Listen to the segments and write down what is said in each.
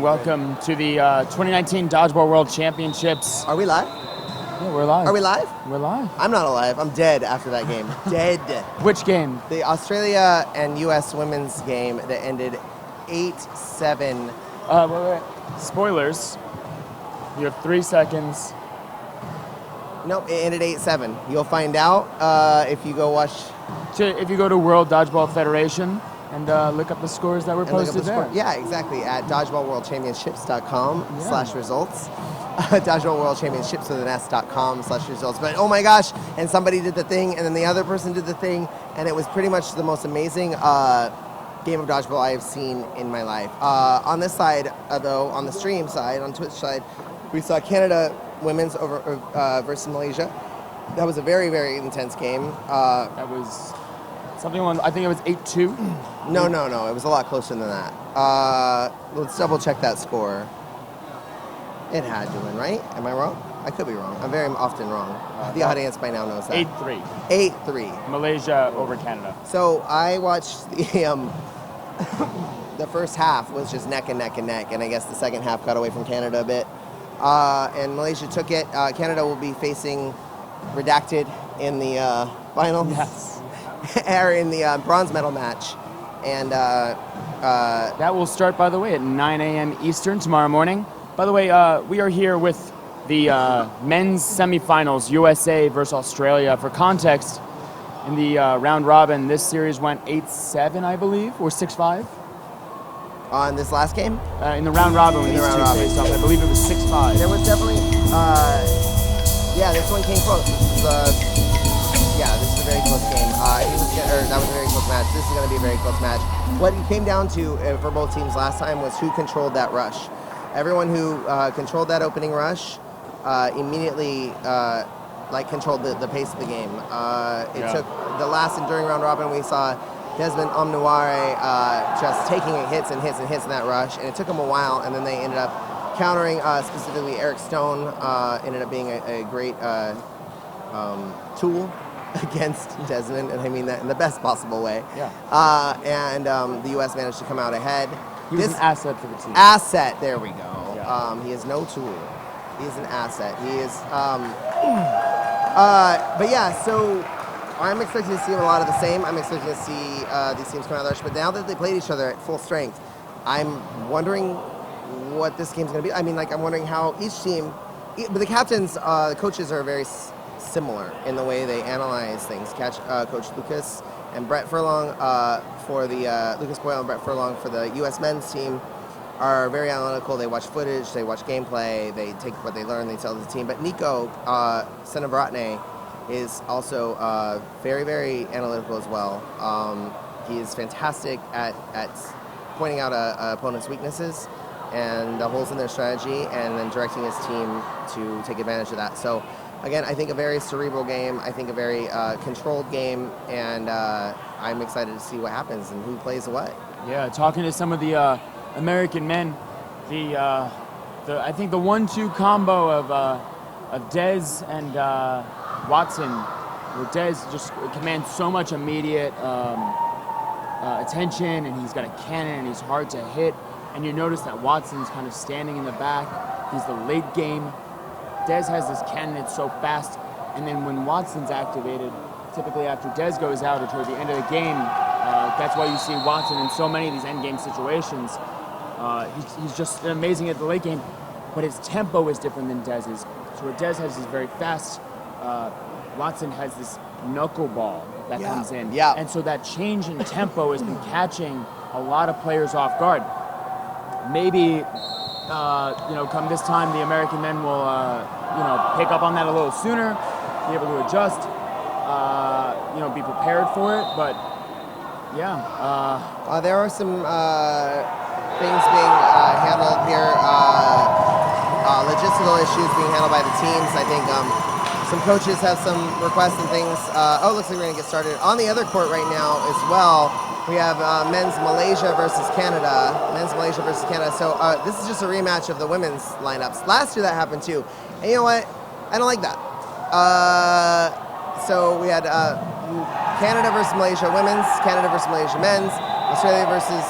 welcome to the 2019 Dodgeball World Championships. Are we live? Yeah, we're live. Are we live? We're live. I'm not alive. I'm dead after that game. Dead. Which game? The Australia and U.S. women's game that ended 8-7. Wait. Spoilers. You have 3 seconds. Nope, it ended 8-7. You'll find out if you go watch. If you go to World Dodgeball Federation and look up the scores that were posted there. Yeah, exactly. At dodgeballworldchampionships.com/results. Dodgeballworldchampionships with an S.com/results. But oh my gosh, and somebody did the thing, and then the other person did the thing, and it was pretty much the most amazing game of dodgeball I have seen in my life. On this side, though, on the stream side, on Twitch side, we saw Canada women's versus Malaysia. That was a very, very intense game. That was something on, I think it was 8-2. No. It was a lot closer than that. Let's double check that score. It had to win, right? Am I wrong? I could be wrong. I'm very often wrong. The audience by now knows that. 8-3. 8-3. Malaysia over Canada. So I watched the the first half was just neck and neck and neck, and I guess the second half got away from Canada a bit. And Malaysia took it. Canada will be facing Redacted in the final. Yes. Or in the bronze medal match. And that will start, by the way, at 9 a.m. Eastern tomorrow morning. By the way, we are here with the men's semifinals, USA versus Australia. For context, in the round robin, this series went 8-7, I believe, or 6-5. On this last game? In the round robin, when these two faced off, I believe it was 6-5. There was definitely, this one came close. This is a very close game. That was a very close match. This is going to be a very close match. What it came down to for both teams last time was who controlled that rush. Everyone who controlled that opening rush immediately controlled the pace of the game. It took the last and during round robin, we saw Desmond Omnaware just taking hits and hits and hits in that rush, and it took them a while, and then they ended up countering, specifically Eric Stone ended up being a great tool against Desmond, and I mean that in the best possible way. Yeah. The U.S. managed to come out ahead. He was an asset for the team. Asset, there we go. Yeah. He is no tool. He is an asset. He is, so I'm expecting to see a lot of the same. I'm expecting to see these teams come out of the rush, but now that they played each other at full strength, I'm wondering what this game's going to be. I mean, I'm wondering how each team, but the captains, the coaches are very similar in the way they analyze things. Coach Lucas and Brett Furlong for the Lucas Boyle and Brett Furlong for the U.S. men's team are very analytical. They watch footage, they watch gameplay, they take what they learn, they tell the team. But Nico Senavaratne is also very, very analytical as well. He is fantastic at pointing out opponent's weaknesses and the holes in their strategy, and then directing his team to take advantage of that. So, again, I think a very cerebral game. I think a very controlled game, and I'm excited to see what happens and who plays what. Yeah, talking to some of the American men, I think the 1-2 combo of Dez and Watson, where Dez just commands so much immediate attention, and he's got a cannon, and he's hard to hit. And you notice that Watson's kind of standing in the back. He's the late game. Dez has this cannon, it's so fast, and then when Watson's activated, typically after Dez goes out or toward the end of the game, that's why you see Watson in so many of these end game situations. He's just amazing at the late game, but his tempo is different than Dez's. So where Dez has this very fast, Watson has this knuckleball that comes in. Yeah. And so that change in tempo has been catching a lot of players off guard. Maybe come this time, the American men will, pick up on that a little sooner, be able to adjust, be prepared for it. But there are some things being handled here, logistical issues being handled by the teams. I think some coaches have some requests and things. Looks like we're gonna get started on the other court right now as well. We have men's Malaysia versus Canada. So this is just a rematch of the women's lineups. Last year that happened too. And you know what? I don't like that. So we had Canada versus Malaysia women's, Canada versus Malaysia men's, Australia versus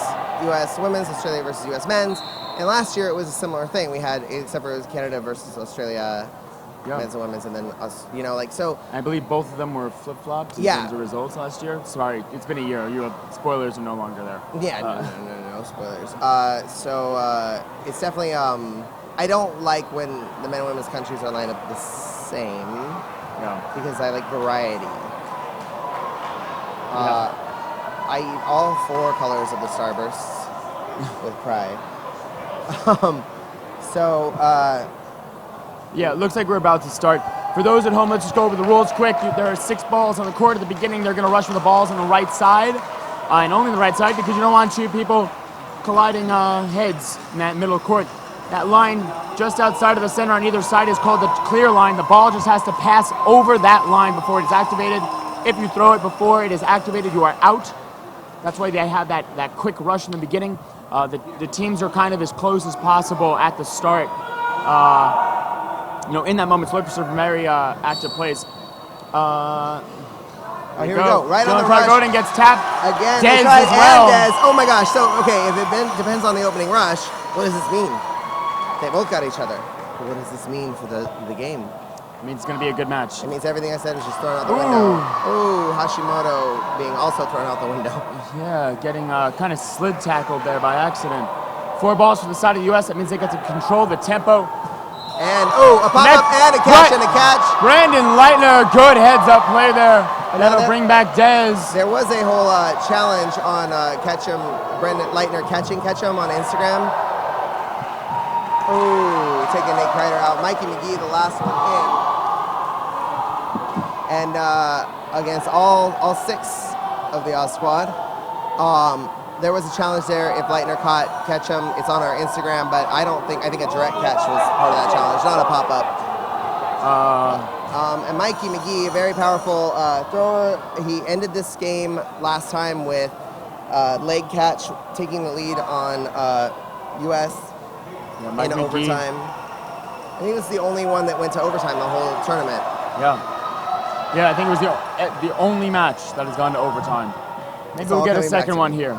U.S. women's, Australia versus U.S. men's. And last year it was a similar thing. We had, except for it was Canada versus Australia, men's and women's, and then us, you know, like, so. I believe both of them were flip-flops in terms of results last year. Sorry, it's been a year. Spoilers are no longer there. Yeah, no spoilers. It's definitely, I don't like when the men and women's countries are lined up the same. Yeah. Because I like variety. I eat all 4 colors of the Starbursts with pride. Yeah, it looks like we're about to start. For those at home, let's just go over the rules quick. There are 6 balls on the court at the beginning. They're going to rush for the balls on the right side, and only the right side, because you don't want 2 people colliding heads in that middle court. That line just outside of the center on either side is called the clear line. The ball just has to pass over that line before it is activated. If you throw it before it is activated, you are out. That's why they have that quick rush in the beginning. The teams are kind of as close as possible at the start. In that moment, flippers are very active plays. Here we go. Right on the rush. Gordon gets tapped. Again, Dez as well. Dez. Oh my gosh. So, okay, if it depends on the opening rush, what does this mean? They both got each other. But what does this mean for the game? It means it's going to be a good match. It means everything I said is just thrown out the window. Ooh, Hashimoto being also thrown out the window. Yeah, getting kind of slid tackled there by accident. 4 balls for the side of the U.S. That means they get to control the tempo. And, a pop-up and a catch and a catch. Brandon Leitner, good heads-up play there. That'll bring back Dez. There was a whole challenge on Brandon Leitner catching Ketchum on Instagram. Oh, taking Nate Kreider out. Mikey McGee, the last one in. And against all 6 of the Oz squad. There was a challenge there if Leitner caught Ketchum. It's on our Instagram, but I think a direct catch was part of that challenge, not a pop-up. And Mikey McGee, a very powerful thrower. He ended this game last time with leg catch, taking the lead on U.S. in overtime. I think it was the only one that went to overtime the whole tournament. Yeah, I think it was the only match that has gone to overtime. Maybe we'll get a second one here.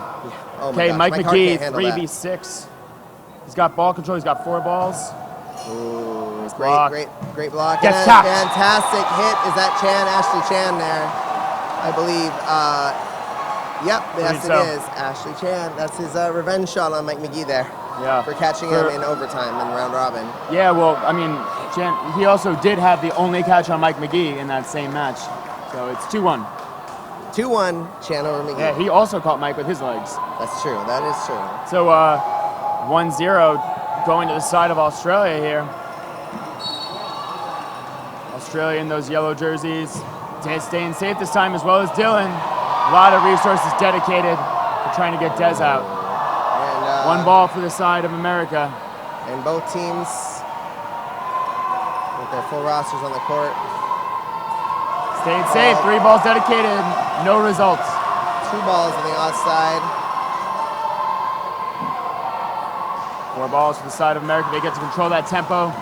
Oh okay, gosh, Mike McGee, 3v6. He's got ball control. He's got 4 balls. Ooh, block. great block. Gets and tapped. Fantastic hit. Is that Ashley Chan there? I believe. Yep, yes it is. Ashley Chan. That's his revenge shot on Mike McGee there. Yeah. For catching him in overtime in round robin. Yeah, well, I mean, he also did have the only catch on Mike McGee in that same match. So it's 2-1. 2-1, Chan over McGee. Yeah, he also caught Mike with his legs. That's true. That is true. So 1-0 going to the side of Australia here. Australia in those yellow jerseys. Staying safe this time as well as Dylan. A lot of resources dedicated to trying to get Dez out. And 1 ball for the side of America. And both teams with their full rosters on the court. Staying safe, 3 balls dedicated, no results. 2 balls on the outside. 4 balls for the side of America. They get to control that tempo.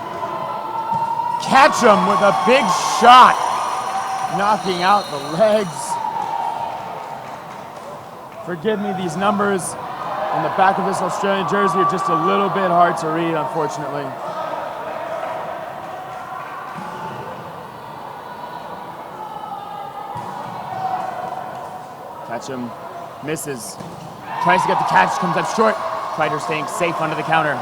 Catch him with a big shot, knocking out the legs. Forgive me, these numbers on the back of this Australian jersey are just a little bit hard to read, unfortunately. Ketchum misses. Tries to get the catch, comes up short. Kreider staying safe under the counter. All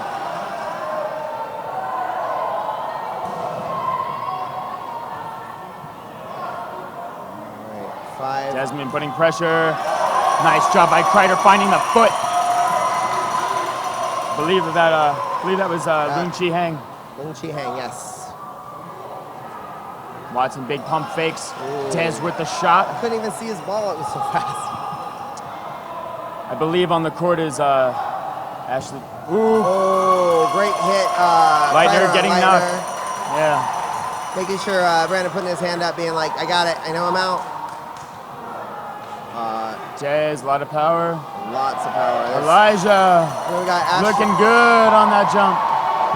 right, 5. Desmond putting pressure. Nice job by Kreider finding the foot. I believe that was Lun Chi Hang. Lun Chi Hang, yes. Watson big pump fakes. Dez with the shot. I couldn't even see his ball. It was so fast. I believe on the court is Ashley. Ooh. Oh, great hit. Leitner getting knocked. Yeah. Making sure Brandon putting his hand up, being like, I got it. I know I'm out. Dez, a lot of power. Lots of power. Elijah we got looking good on that jump.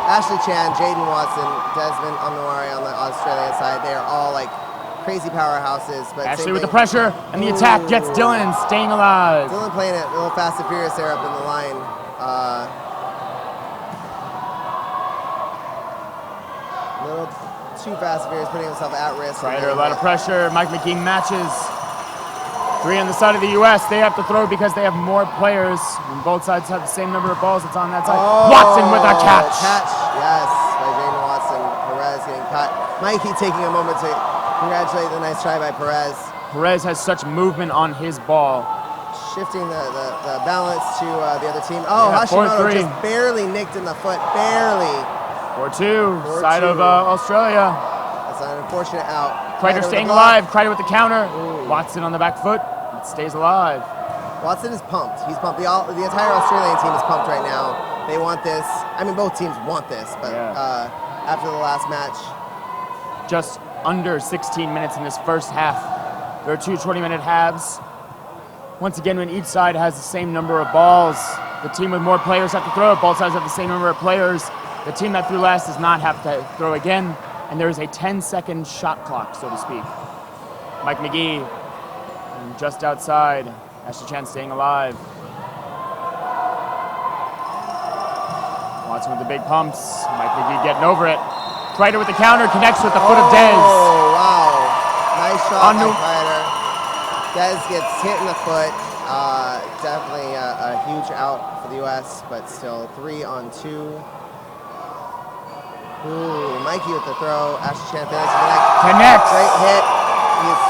Ashley Chan, Jaden Watson, Desmond Amnawari on the Australian side. They are all like crazy powerhouses. But Ashley with the pressure and the attack gets Dylan staying alive. Dylan playing it a little fast and furious there up in the line. A little too fast here. He's putting himself at risk. Kreider, a lot of pressure. Mike McGee matches. 3 on the side of the U.S. They have to throw because they have more players. And both sides have the same number of balls that's on that side. Oh, Watson with a catch. Catch, yes, by Jaden Watson. Perez getting cut. Mikey taking a moment to congratulate the nice try by Perez. Perez has such movement on his ball. Shifting the balance to the other team. Oh, yeah, Hashimoto just barely nicked in the foot. Barely. 4-2, side of Australia. That's an unfortunate out. Kreider staying alive. Kreider with the counter. Ooh. Watson on the back foot. It stays alive. Watson is pumped. He's pumped. The entire Australian team is pumped right now. They want this. I mean, both teams want this, but after the last match. Just under 16 minutes in this first half. There are 2 20-minute halves. Once again, when each side has the same number of balls, the team with more players have to throw it. Both sides have the same number of players. The team that threw last does not have to throw again, and there is a 10-second shot clock, so to speak. Mike McGee, just outside. Ashley Chan staying alive. Watson with the big pumps. Mike McGee getting over it. Kreider with the counter, connects with the foot of Dez. Oh, wow. Nice shot by Kreider. Dez gets hit in the foot. Definitely a huge out for the U.S., but still 3 on 2. Ooh, Mikey with the throw. Ashley Chan fails to connect. Connects. Great hit. He's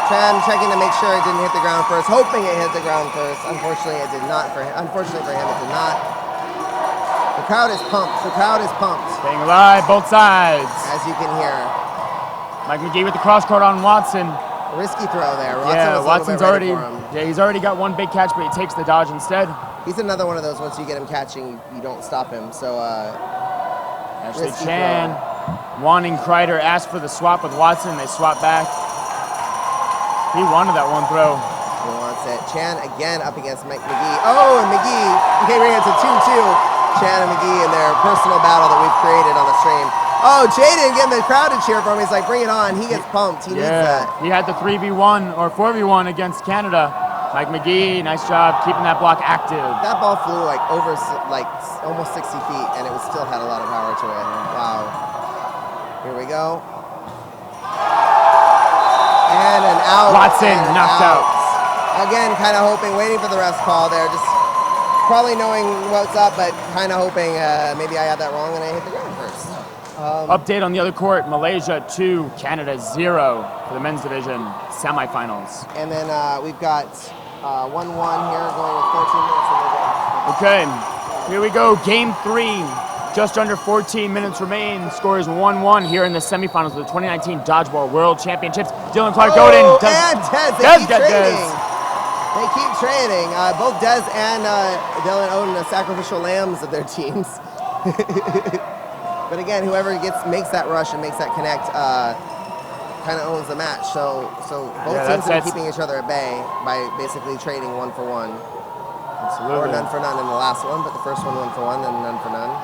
Chan checking to make sure it didn't hit the ground first, hoping it hit the ground first. Unfortunately, it did not. Unfortunately for him, it did not. The crowd is pumped. The crowd is pumped. Staying alive, both sides. As you can hear. Mike McGee with the cross court on Watson. A risky throw there. Watson's already. Yeah, he's already got one big catch, but he takes the dodge instead. He's another one of those. Once you get him catching, you don't stop him. So. Ashley Chan wanting Kreider, asked for the swap with Watson. They swap back. He wanted that one throw. He wants it. Chan again up against Mike McGee. Oh, and McGee. Okay, bring it to 2-2. Chan and McGee in their personal battle that we've created on the stream. Oh, Jaden getting the crowd to cheer for him. He's like, bring it on. He gets pumped. He needs that. He had the 3v1 or 4v1 against Canada. Mike McGee, nice job keeping that block active. That ball flew like over almost 60 feet, and it still had a lot of power to it. Wow. Here we go. And an out. Watson knocked out. Again, kind of hoping, waiting for the ref's call there. Just probably knowing what's up, but kind of hoping maybe I had that wrong and I hit the ground first. Update on the other court, Malaysia 2, Canada 0 for the men's division semifinals. And then we've got 1-1 here going with 14 minutes in the game. Okay, here we go, game 3. Just under 14 minutes remain. Score is 1-1 here in the semifinals of the 2019 Dodgeball World Championships. Dylan Clark Godin. And Dez, they keep trading. They keep trading. Both Dez and Dylan own the sacrificial lambs of their teams. But again, whoever makes that rush and makes that connect kind of owns the match. So both teams are keeping each other at bay by basically trading 1 for 1. Absolutely. Or none for none in the last one, but the first one 1 for 1, then none for none.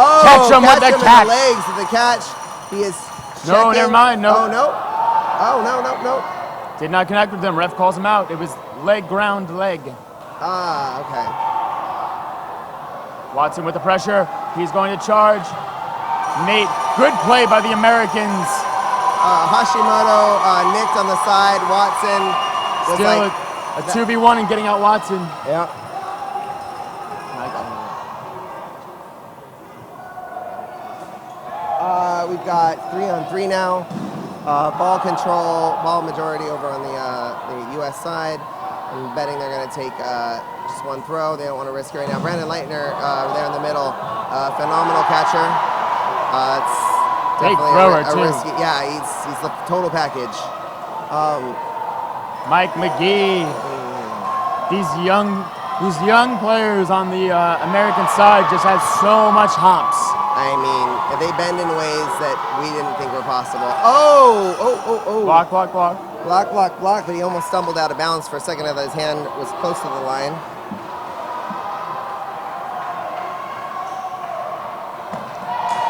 Oh, catch him with the catch. Legs with the catch. He is checking. No, never mind. No. Oh, no. Oh, no. Did not connect with them. Ref calls him out. It was leg, ground, leg. Ah, okay. Watson with the pressure. He's going to charge. Nate, good play by the Americans. Hashimoto nicked on the side. Watson was still a 2v1 and getting out Watson. Yeah. We've got 3-on-3 now. Ball control, ball majority over on the U.S. side. I'm betting they're going to take just 1 throw. They don't want to risk it right now. Brandon Leitner there in the middle, phenomenal catcher. It's definitely a risky. Yeah, he's the total package. Mike McGee. These young players on the American side just have so much hops. I mean, they bend in ways that we didn't think were possible. Oh. Block. Block, but he almost stumbled out of bounds for a second. His hand was close to the line.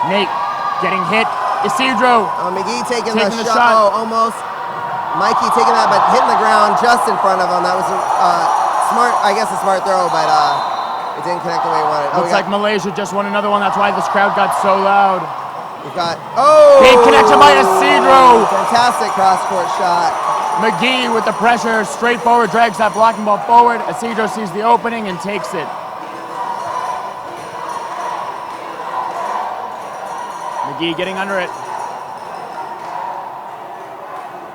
Nate getting hit. Isidro. McGee taking the shot. Oh, almost. Mikey taking that, but hitting the ground just in front of him. That was smart, I guess a smart throw, but It didn't connect the way he wanted. Looks like Malaysia just won another one. That's why this crowd got so loud. We've got, oh! Big connection by Isidro. Fantastic cross-court shot. McGee with the pressure, straight forward, drags that blocking ball forward. Isidro sees the opening and takes it. McGee getting under it.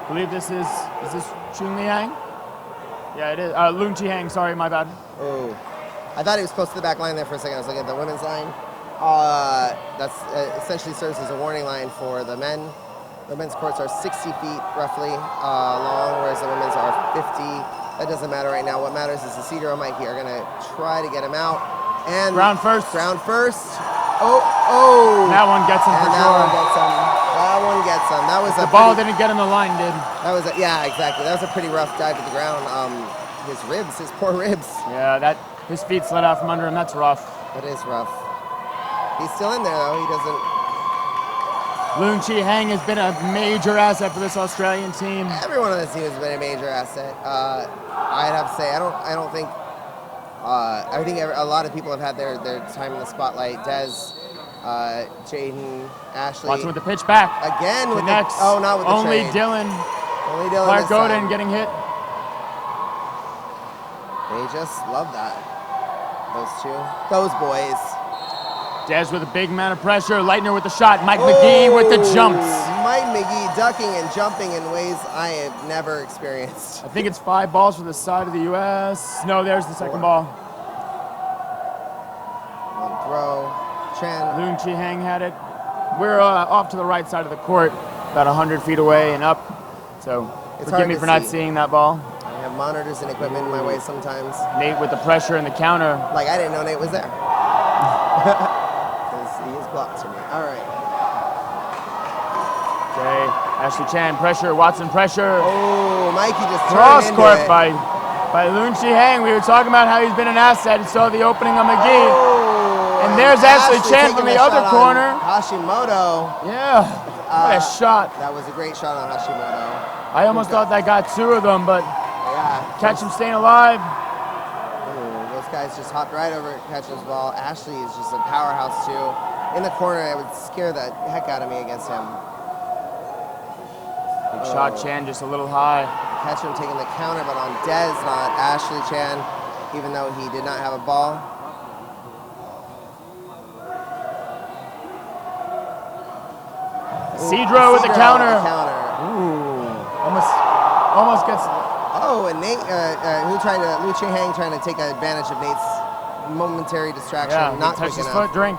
I believe this is this Chun Li-Hang? Yeah, it is. Lun Chi-Hang, sorry, my bad. Oh. I thought he was close to the back line there for a second. I was looking at the women's line. That's essentially serves as a warning line for the men. The men's courts are 60 feet roughly long, whereas the women's are 50. That doesn't matter right now. What matters is Isidro and Mikey are going to try to get him out. And ground first. Ground first. Oh. That one gets him for sure. That one gets him. That was the ball didn't get him the line, did? That was yeah, exactly. That was a pretty rough dive to the ground. His ribs, his poor ribs. Yeah, his feet slid out from under him. That's rough. That is rough. He's still in there though. He doesn't. Lun Chi-Hang has been a major asset for this Australian team. Everyone on this team has been a major asset. I'd have to say I don't think. I think a lot of people have had their time in the spotlight. Des, Jaden, Ashley. Watching with the pitch back. Again with next. Not with the only trade. Dylan. Only Dylan. Clark Godin getting hit. They just love that. Those boys. Des with a big amount of pressure. Leitner with the shot. Mike McGee with the jumps. Mike McGee ducking and jumping in ways I have never experienced. I think it's 5 balls for the side of the U.S. No, there's the second ball. One throw. Chan. Lun Chi-Hang had it. We're off to the right side of the court, about 100 feet away and up. So forgive me for not seeing that ball. I have monitors and equipment in my way sometimes. Nate with the pressure and the counter. Like I didn't know Nate was there. He is blocked to me. All right. Okay, Ashley Chan pressure, Watson pressure. Oh, Mikey just cross turned court into by Lun Chi-Hang. We were talking about how he's been an asset. He saw the opening on McGee. Oh, and there's Ashley Chan from the other corner. Hashimoto. Yeah, what a shot. That was a great shot on Hashimoto. I almost thought that got 2 of them, but yeah, catch him staying alive. Those guys just hopped right over catching his ball. Ashley is just a powerhouse too. In the corner, it would scare the heck out of me against him. Big shot, Chan just a little high. Catch him taking the counter, but on Des, not Ashley Chan, even though he did not have a ball. Isidro with the counter. Ooh. Almost gets. Oh, and Nate, Lun Chi-Hang trying to take advantage of Nate's momentary distraction. Yeah, not touch his enough. foot, drink.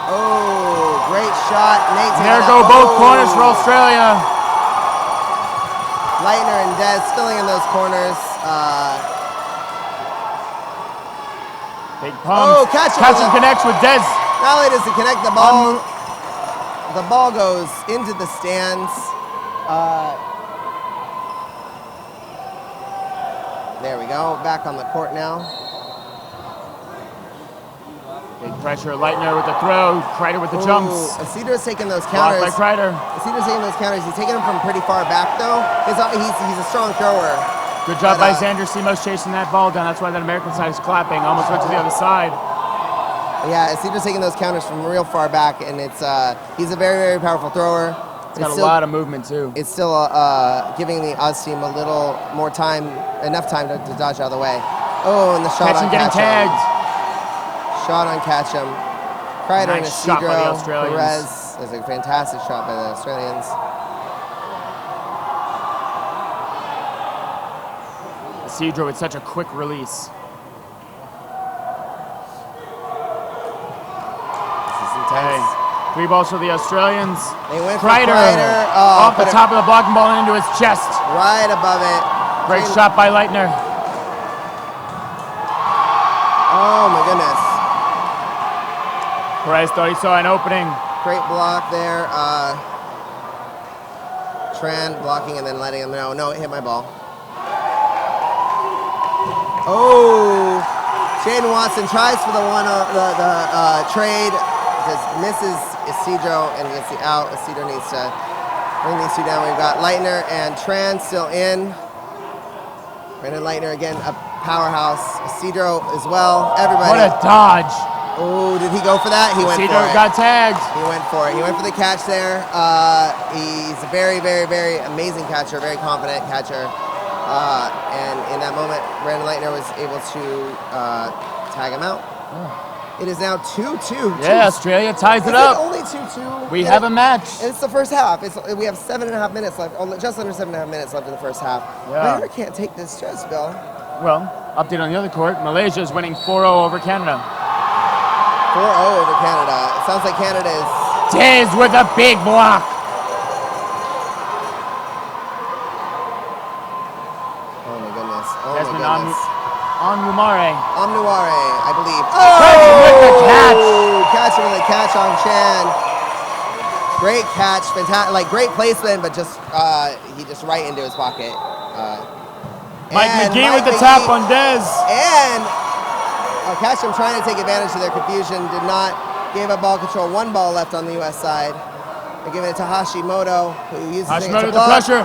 Oh, great shot. Nate. There go both corners for Australia. Leitner and Des filling in those corners. Big pump. Oh, catch him connects with Des. Not only does he connect the ball, the ball goes into the stands. There we go. Back on the court now. Big pressure. Leitner with the throw. Kreider with the jumps. Isidro's taking those counters. Blocked by Kreider. Isidro's taking those counters. He's taking them from pretty far back, though. He's a strong thrower. Good job by Xander Simos chasing that ball down. That's why that American side is clapping. Almost went to the other side. Yeah, Isidro's taking those counters from real far back, and it's he's a very, very powerful thrower. It's got a lot of movement, too. It's still giving the Oz team a little more time, enough time to dodge out of the way. Oh, and the shot on getting tagged. Shot on Catch'em. Kreider and Nice shot by the Isidro. Australians. Perez. That's a fantastic shot by the Australians. Isidro with such a quick release. This is intense. 3 balls for the Australians. They went for Kreider off the top of the blocking ball and into his chest. Right above it. Great shot by Leitner. Oh my goodness. Perez thought he saw an opening. Great block there. Tran blocking and then letting him know. No, it hit my ball. Oh, Jaden Watson tries for the trade, just misses Isidro and gets the out. Isidro needs to Bring these two down. We've got Leitner and Tran still in. Brandon Leitner again, a powerhouse. Isidro as well. Everybody. What a dodge. Oh, did he go for that? He went Isidro for it. got tagged. He went for it. He went for the catch there. He's a very, very, very amazing catcher, very confident catcher. And in that moment, Brandon Leitner was able to tag him out. It is now 2-2. Yeah, Australia ties it up. Only 2-2. We have a match. It's the first half. We have 7.5 minutes left, just under 7.5 minutes left in the first half. Yeah. Leitner can't take this stress, Bill. Well, update on the other court. Malaysia is winning 4-0 over Canada. 4-0 over Canada. It sounds like Canada is... Dez with a big block. Oh my goodness. Oh Desmond my goodness. Onwumare. Omnuare, I believe. With the catch. Catch with a catch on Chan. Great catch, fantastic, like great placement, but just he just right into his pocket. Mike McGee with the tap on Dez. And Ketchum trying to take advantage of their confusion, did not, gave up ball control. 1 ball left on the U.S. side. They're giving it to Hashimoto, who uses it to Hashimoto with the block. pressure.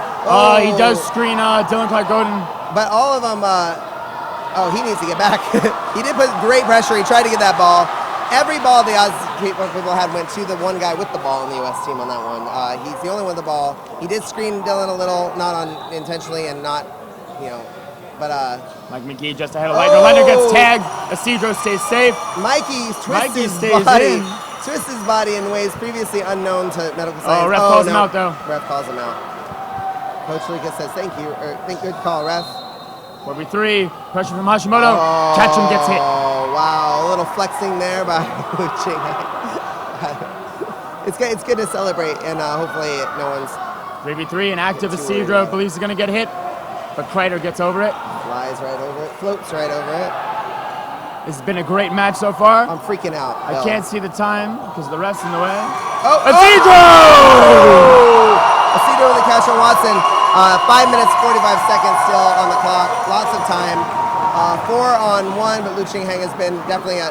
He does screen Dylan Clark-Godin. But all of them, he needs to get back. He did put great pressure. He tried to get that ball. Every ball the Oz people had went to the one guy with the ball in the U.S. team on that one. He's the only one with the ball. He did screen Dylan a little, not intentionally and not, but Mike McGee just ahead of Leitner. Leitner gets tagged. Isidro stays safe. Mikey twists his stays body. in. Twists his body in ways previously unknown to medical science. Ref calls him out though. Ref calls him out. Coach Lucas says thank you, or good call, ref. 4v3, pressure from Hashimoto. Ketchum gets hit. Oh wow, a little flexing there by Ching. It's good to celebrate, and hopefully no one's 3v3, an active Isidro believes he's gonna get hit, but Kreider gets over it. Flies right over it, floats right over it. This has been a great match so far. I'm freaking out. I can't see the time because the ref's in the way. Isidro! Isidro with the catch on Watson. 5 minutes, 45 seconds still on the clock. Lots of time. 4-on-1, but Liu Qingheng has been definitely a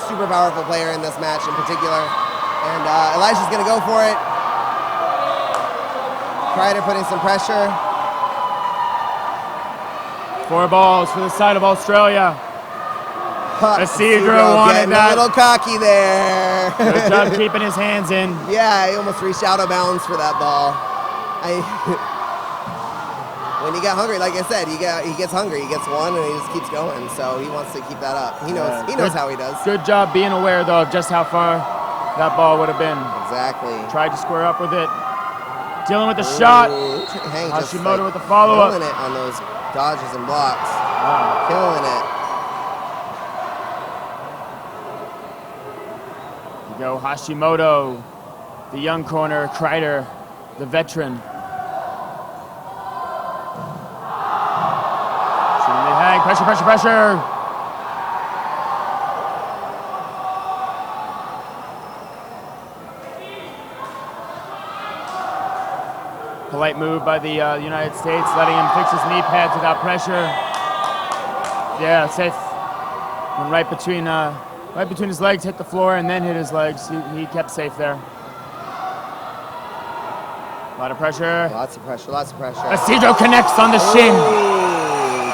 super powerful player in this match in particular. And Elijah's going to go for it. Kreider putting some pressure. 4 balls for the side of Australia. Isidro wanted getting that. A little cocky there. Good job keeping his hands in. Yeah, he almost reached out of bounds for that ball. When you get hungry, like I said, he gets hungry. He gets one and he just keeps going. So he wants to keep that up. He knows. He knows how he does. Good job being aware though of just how far that ball would have been. Exactly. Tried to square up with it. Dealing with the shot. Hashimoto with the follow-up. Killing it on those dodges and blocks. Wow. Killing it. You go Hashimoto, the young corner, Kreider, the veteran. Hang, pressure, pressure, pressure. Polite move by the United States, letting him fix his knee pads without pressure. Yeah, safe. Went right between his legs, hit the floor, and then hit his legs. He kept safe there. A lot of pressure. Lots of pressure, lots of pressure. Isidro connects on the shin.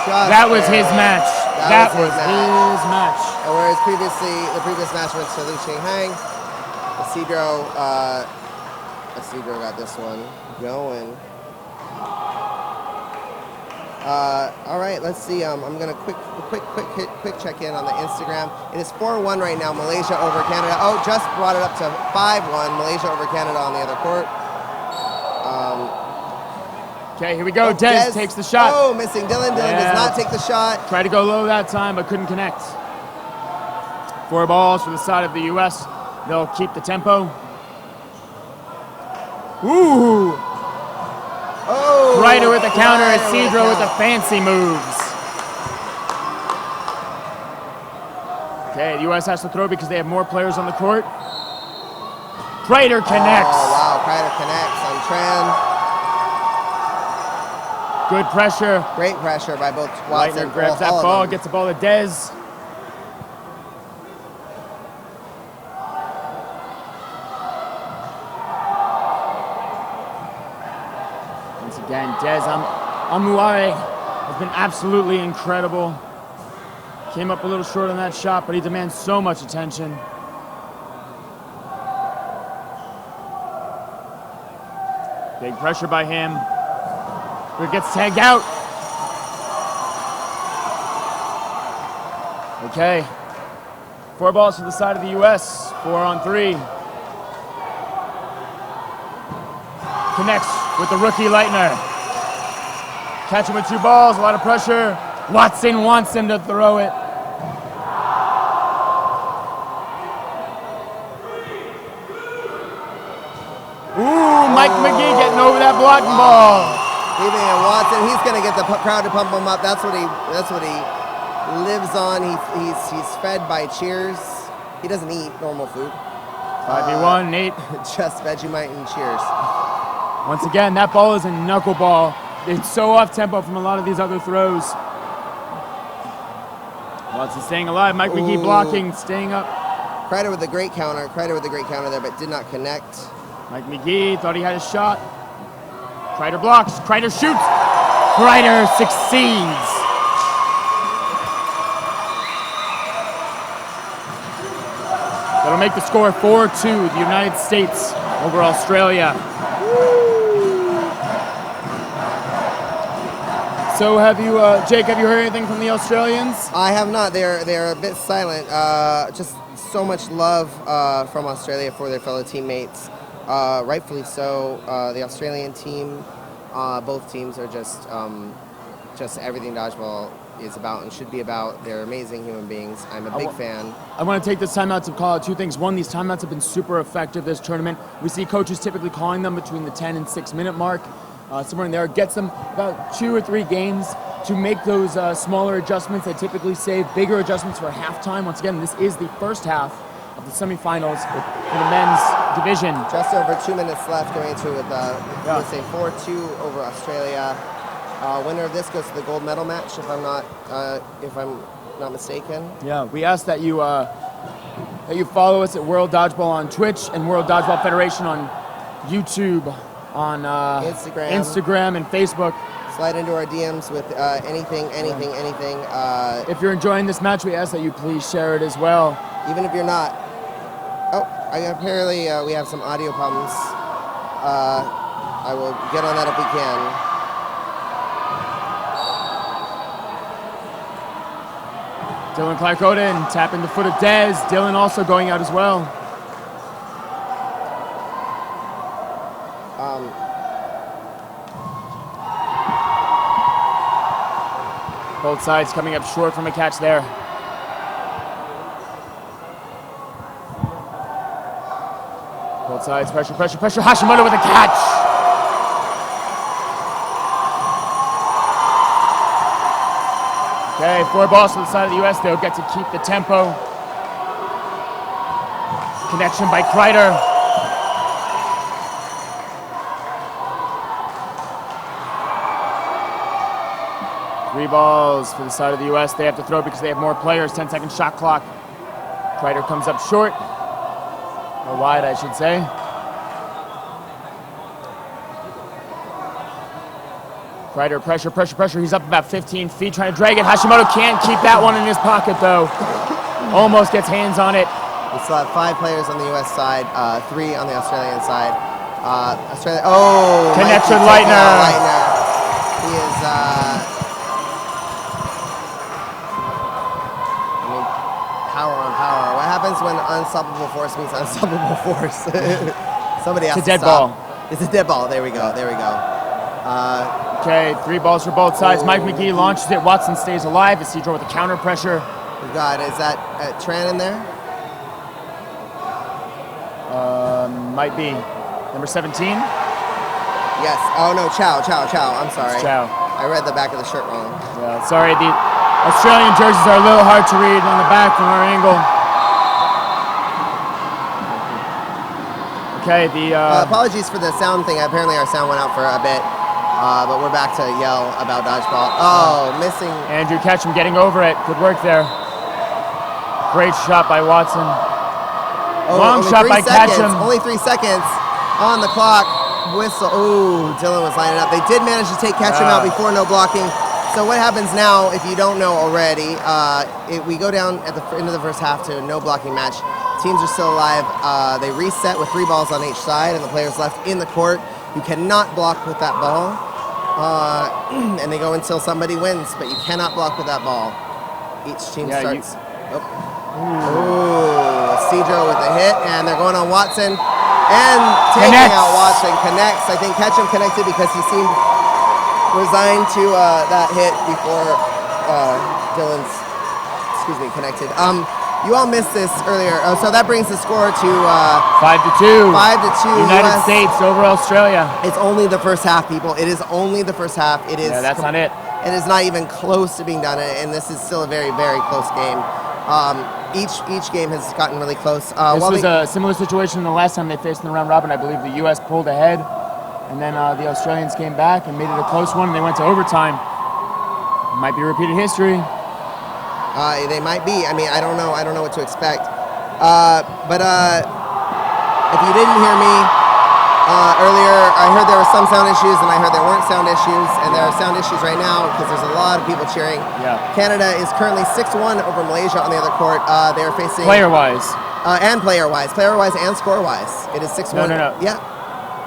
That was his match. That was his match. And whereas the previous match went to Liu Qingheng, Isidro got this one going. All right, let's see. I'm gonna quick check in on the Instagram. It is 4-1 right now. Malaysia over Canada. Oh, just brought it up to 5-1. Malaysia over Canada on the other court. Okay, here we go. Dez takes the shot. Oh, missing. Dylan does not take the shot. Tried to go low that time, but couldn't connect. 4 balls for the side of the U.S. They'll keep the tempo. Ooh! Oh! Kreider with the counter, Isidro with the fancy moves. Okay, the U.S. has to throw because they have more players on the court. Kreider connects. Oh, wow. Kreider connects on Tran. Good pressure. Great pressure by both Watson. Leitner grabs that ball, gets the ball to Dez. Des Amuare has been absolutely incredible. Came up a little short on that shot, but he demands so much attention. Big pressure by him. He gets tagged out. Okay. 4 balls to the side of the U.S. 4-on-3. Connects with the rookie Leitner. Catch him with 2 balls, a lot of pressure. Watson wants him to throw it. Ooh, Mike McGee getting over that blocking ball. Leaving it Watson, he's going to get the crowd to pump him up. That's what he lives on. He's fed by cheers. He doesn't eat normal food. 5v1, Nate. Just Vegemite and cheers. Once again, that ball is a knuckleball. It's so off tempo from a lot of these other throws. Watson staying alive. Mike McGee blocking, staying up. Kreider with a great counter. There, but did not connect. Mike McGee thought he had a shot. Kreider blocks. Kreider shoots. Kreider succeeds. That'll make the score 4-2, the United States over Australia. So have you, Jake, have you heard anything from the Australians? I have not. They're a bit silent. Just so much love from Australia for their fellow teammates. Rightfully so. The Australian team, both teams are just everything dodgeball is about and should be about. They're amazing human beings. I'm a big fan. I want to take this timeout to call out 2 things. One, these timeouts have been super effective this tournament. We see coaches typically calling them between the 10 and 6 minute mark. Somewhere in there. It gets them about 2 or 3 games to make those smaller adjustments that typically save bigger adjustments for halftime. Once again, this is the first half of the semifinals for the men's division. Just over 2 minutes left going into it with USA 4-2 over Australia. Winner of this goes to the gold medal match, if I'm not mistaken. Yeah, we ask that you follow us at World Dodgeball on Twitch and World Dodgeball Federation on YouTube, on Instagram and Facebook. Slide into our DMs with anything. If you're enjoying this match, we ask that you please share it as well. Even if you're not. Apparently we have some audio problems. I will get on that if we can. Dylan Clark-Oden tapping the foot of Dez. Dylan also going out as well. Both sides coming up short from a catch there. Both sides, pressure. Hashimoto with a catch. Okay, 4 balls to the side of the U.S. They'll get to keep the tempo. Connection by Kreider. Three balls for the side of the U.S. They have to throw because they have more players. 10-second shot clock. Kreider comes up short. Or wide, I should say. Kreider, pressure. He's up about 15 feet, trying to drag it. Hashimoto can't keep that one in his pocket, though. Almost gets hands on it. We still have 5 players on the U.S. side, 3 on the Australian side. Australia. Connects with Leitner. He is. Power on power. What happens when unstoppable force meets unstoppable force? Somebody has to It's a dead stop. ball. It's a dead ball. There we go. Okay, 3 balls for both sides. Mike McGee launches it. Watson stays alive. Isidro with the counter pressure. We got, is that Tran in there? Might be. Number 17? Yes. Oh, no, Chow. I'm sorry. It's Chow. I read the back of the shirt wrong. Yeah, sorry. The Australian jerseys are a little hard to read on the back from our angle. Okay, apologies for the sound thing. Apparently our sound went out for a bit. But we're back to yell about dodgeball. Oh, missing. Andrew Ketchum getting over it. Good work there. Great shot by Watson. Long shot by Ketchum. Only 3 seconds on the clock. whistle. Ooh, Dylan was lining up. They did manage to take Ketchum out before no blocking. So what happens now, if you don't know already, we go down at the end of the first half to a no blocking match. Teams are still alive. They reset with 3 balls on each side, and the players left in the court. You cannot block with that ball. And they go until somebody wins, but you cannot block with that ball. Each team starts. Cedro with a hit, and they're going on Watson. And taking out Watson connects. I think Ketchum connected because he seemed resigned to that hit before Dylan's, connected. You all missed this earlier. So that brings the score to 5-2. 5-2. United States over Australia. It's only the first half, people. It is only the first half. It is. Yeah, that's not it. It is not even close to being done, and this is still a very, very close game. Each game has gotten really close. This was a similar situation the last time they faced in the round robin. I believe the U.S. pulled ahead, and then the Australians came back and made it a close one, and they went to overtime. Might be repeated history. They might be. I mean, I don't know. I don't know what to expect. But if you didn't hear me earlier, I heard there were some sound issues, and I heard there weren't sound issues, and there are sound issues right now because there's a lot of people cheering. Yeah. Canada is currently 6-1 over Malaysia on the other court. They are facing player-wise and player-wise and score-wise. It is 6-1. No. Yeah,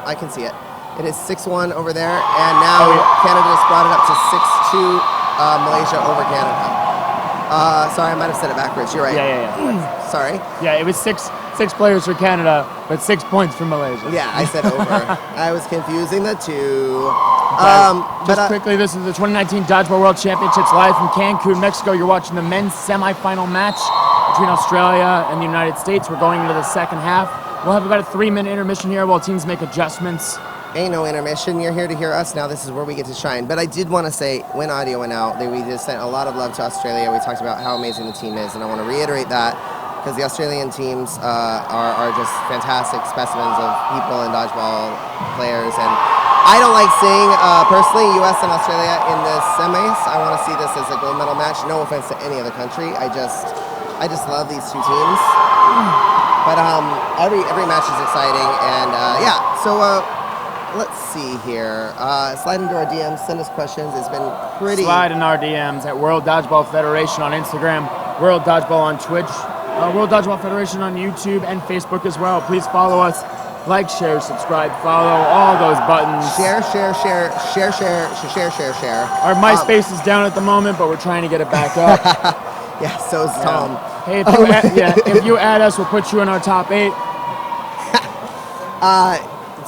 I can see it. It is 6-1 over there, and now Canada has brought it up to 6-2. Malaysia over Canada. Sorry, I might have said it backwards. You're right. Yeah. Sorry. Yeah, it was six players for Canada, but 6 points for Malaysia. Yeah, I said over. I was confusing the two. Quickly, this is the 2019 Dodgeball World Championships live from Cancun, Mexico. You're watching the men's semifinal match between Australia and the United States. We're going into the second half. We'll have about a 3-minute intermission here while teams make adjustments. Ain't no intermission. You're here to hear us now. This is where we get to shine. But I did want to say, when audio went out, we just sent a lot of love to Australia. We talked about how amazing the team is, and I want to reiterate that because the Australian teams are just fantastic specimens of people and dodgeball players. And I don't like seeing, personally, U.S. and Australia in the semis. I want to see this as a gold medal match. No offense to any other country. I just love these two teams. But every match is exciting, and so. Let's see here. Slide into our DMs, send us questions. It's been pretty... Slide in our DMs at World Dodgeball Federation on Instagram, World Dodgeball on Twitch, World Dodgeball Federation on YouTube and Facebook as well. Please follow us. Like, share, subscribe, follow, all those buttons. Share. Our MySpace is down at the moment, but we're trying to get it back up. Yeah, so is Tom. Hey, if you add us, we'll put you in our top 8.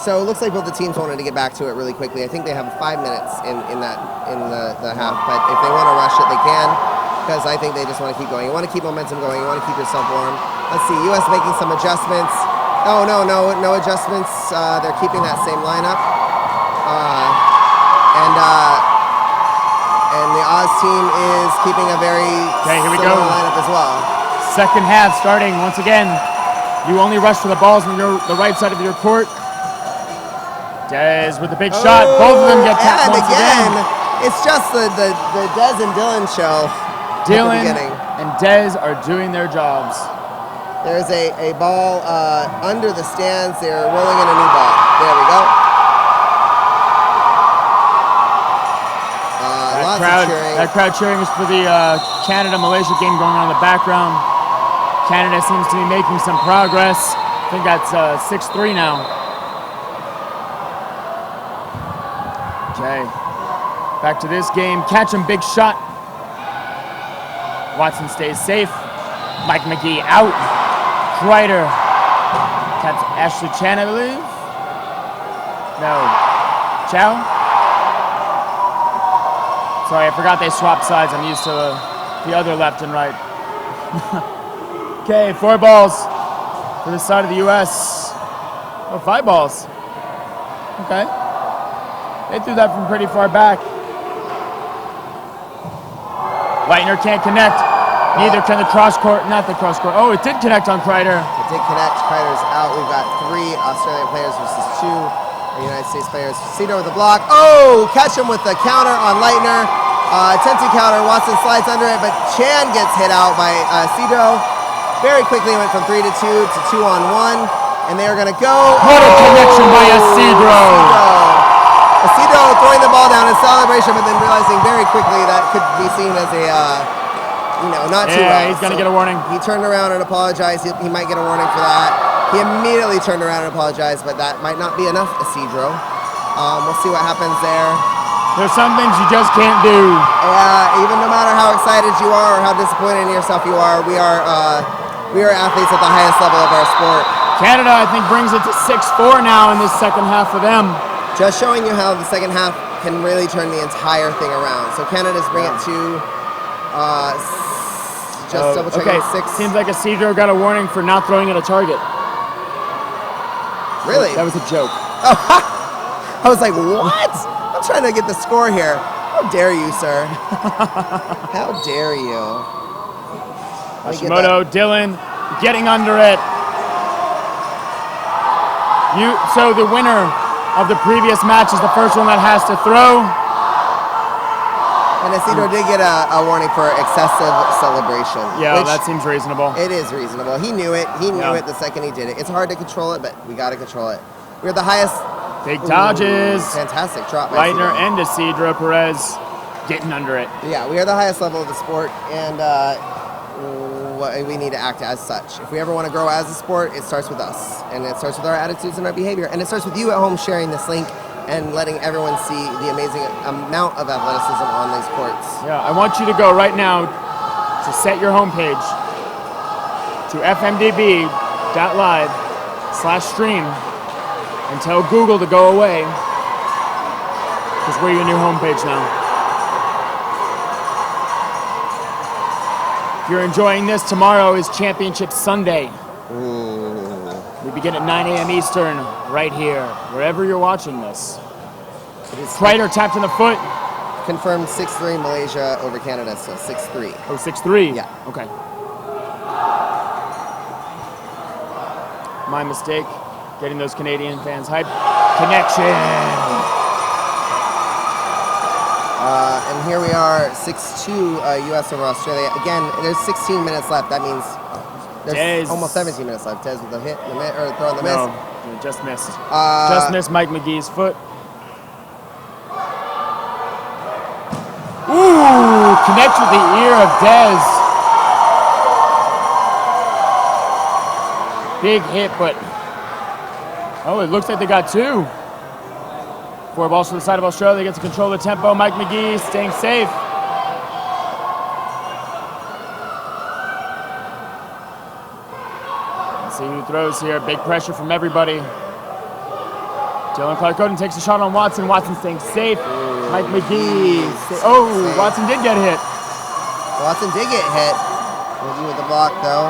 So it looks like both the teams wanted to get back to it really quickly. I think they have 5 minutes in the half, but if they want to rush it, they can, because I think they just want to keep going. You want to keep momentum going. You want to keep yourself warm. Let's see, U.S. making some adjustments. Oh, no adjustments. They're keeping that same lineup. And the Oz team is keeping a very similar lineup as well. Second half starting once again. You only rush for the balls on the right side of your court. Dez with the big shot. Both of them get tapped once again. It's just the Dez and Dylan show. Dylan and Dez are doing their jobs. There's a ball under the stands. They're rolling in a new ball. There we go. That crowd cheering is for the Canada-Malaysia game going on in the background. Canada seems to be making some progress. I think that's 6-3 now. Okay, back to this game. Catch him, big shot. Watson stays safe. Mike McGee out. Kreider. That's Ashley Chan, I believe. No. Chow? Sorry, I forgot they swapped sides. I'm used to the other left and right. Okay, 4 balls for the side of the U.S. Oh, 5 balls. Okay. They threw that from pretty far back. Leitner can't connect. Neither can the cross court. Not the cross court. Oh, it did connect on Kreider. It did connect. Kreider's out. We've got 3 Australian players versus 2 United States players. Cedar with the block. Oh, catch him with the counter on Leitner. Attempted counter. Watson slides under it, but Chan gets hit out by Cedar. Very quickly went from 3-2 to 2-on-1. And they are going to go. What a connection by Isidro. Isidro throwing the ball down in celebration, but then realizing very quickly that could be seen as a, not too well. Yeah, he's going to get a warning. He turned around and apologized. He might get a warning for that. He immediately turned around and apologized, but that might not be enough, Isidro. We'll see what happens there. There's some things you just can't do. Yeah, even no matter how excited you are or how disappointed in yourself you are, we are athletes at the highest level of our sport. Canada, I think, brings it to 6-4 now in this second half for them. Just showing you how the second half can really turn the entire thing around. So Canada's bring it to just double checking 6. Seems like Isidro got a warning for not throwing at a target. Really? That was a joke. I was like, what? I'm trying to get the score here. How dare you, sir? How dare you? Hashimoto, Dylan, getting under it. So the winner of the previous match is the first one that has to throw. And Isidro did get a warning for excessive celebration. Yeah, that seems reasonable. It is reasonable. He knew it. He knew it the second he did it. It's hard to control it, but we got to control it. We're the highest. Big dodges. Fantastic drop by Leitner and Isidro Perez getting under it. Yeah, we are the highest level of the sport, and we need to act as such. If we ever want to grow as a sport, it starts with us, and it starts with our attitudes and our behavior, and it starts with you at home sharing this link and letting everyone see the amazing amount of athleticism on these courts. Yeah, I want you to go right now to set your homepage to fmdb.live/stream and tell Google to go away, because we're your new homepage now. If you're enjoying this, tomorrow is Championship Sunday. We begin at 9 a.m. Eastern, right here, wherever you're watching this. Kreider tapped in the foot. Confirmed 6-3 Malaysia over Canada, so 6-3. Oh, 6-3? Yeah. Okay. My mistake, getting those Canadian fans hyped. Connection! And here we are, 6-2 U.S. over Australia. Again, there's 16 minutes left. That means there's almost 17 minutes left. Des with the hit, or throw on the miss. No, just missed. Just missed Mike McGee's foot. Ooh, connect with the ear of Des. Big hit, but it looks like they got 2. 4 balls to the side of Australia. Gets to control the tempo. Mike McGee staying safe. Let's see who throws here. Big pressure from everybody. Dylan Clark-Godin takes a shot on Watson. Watson staying safe. Mike McGee. Watson did get hit. Watson did get hit. McGee with the block, though.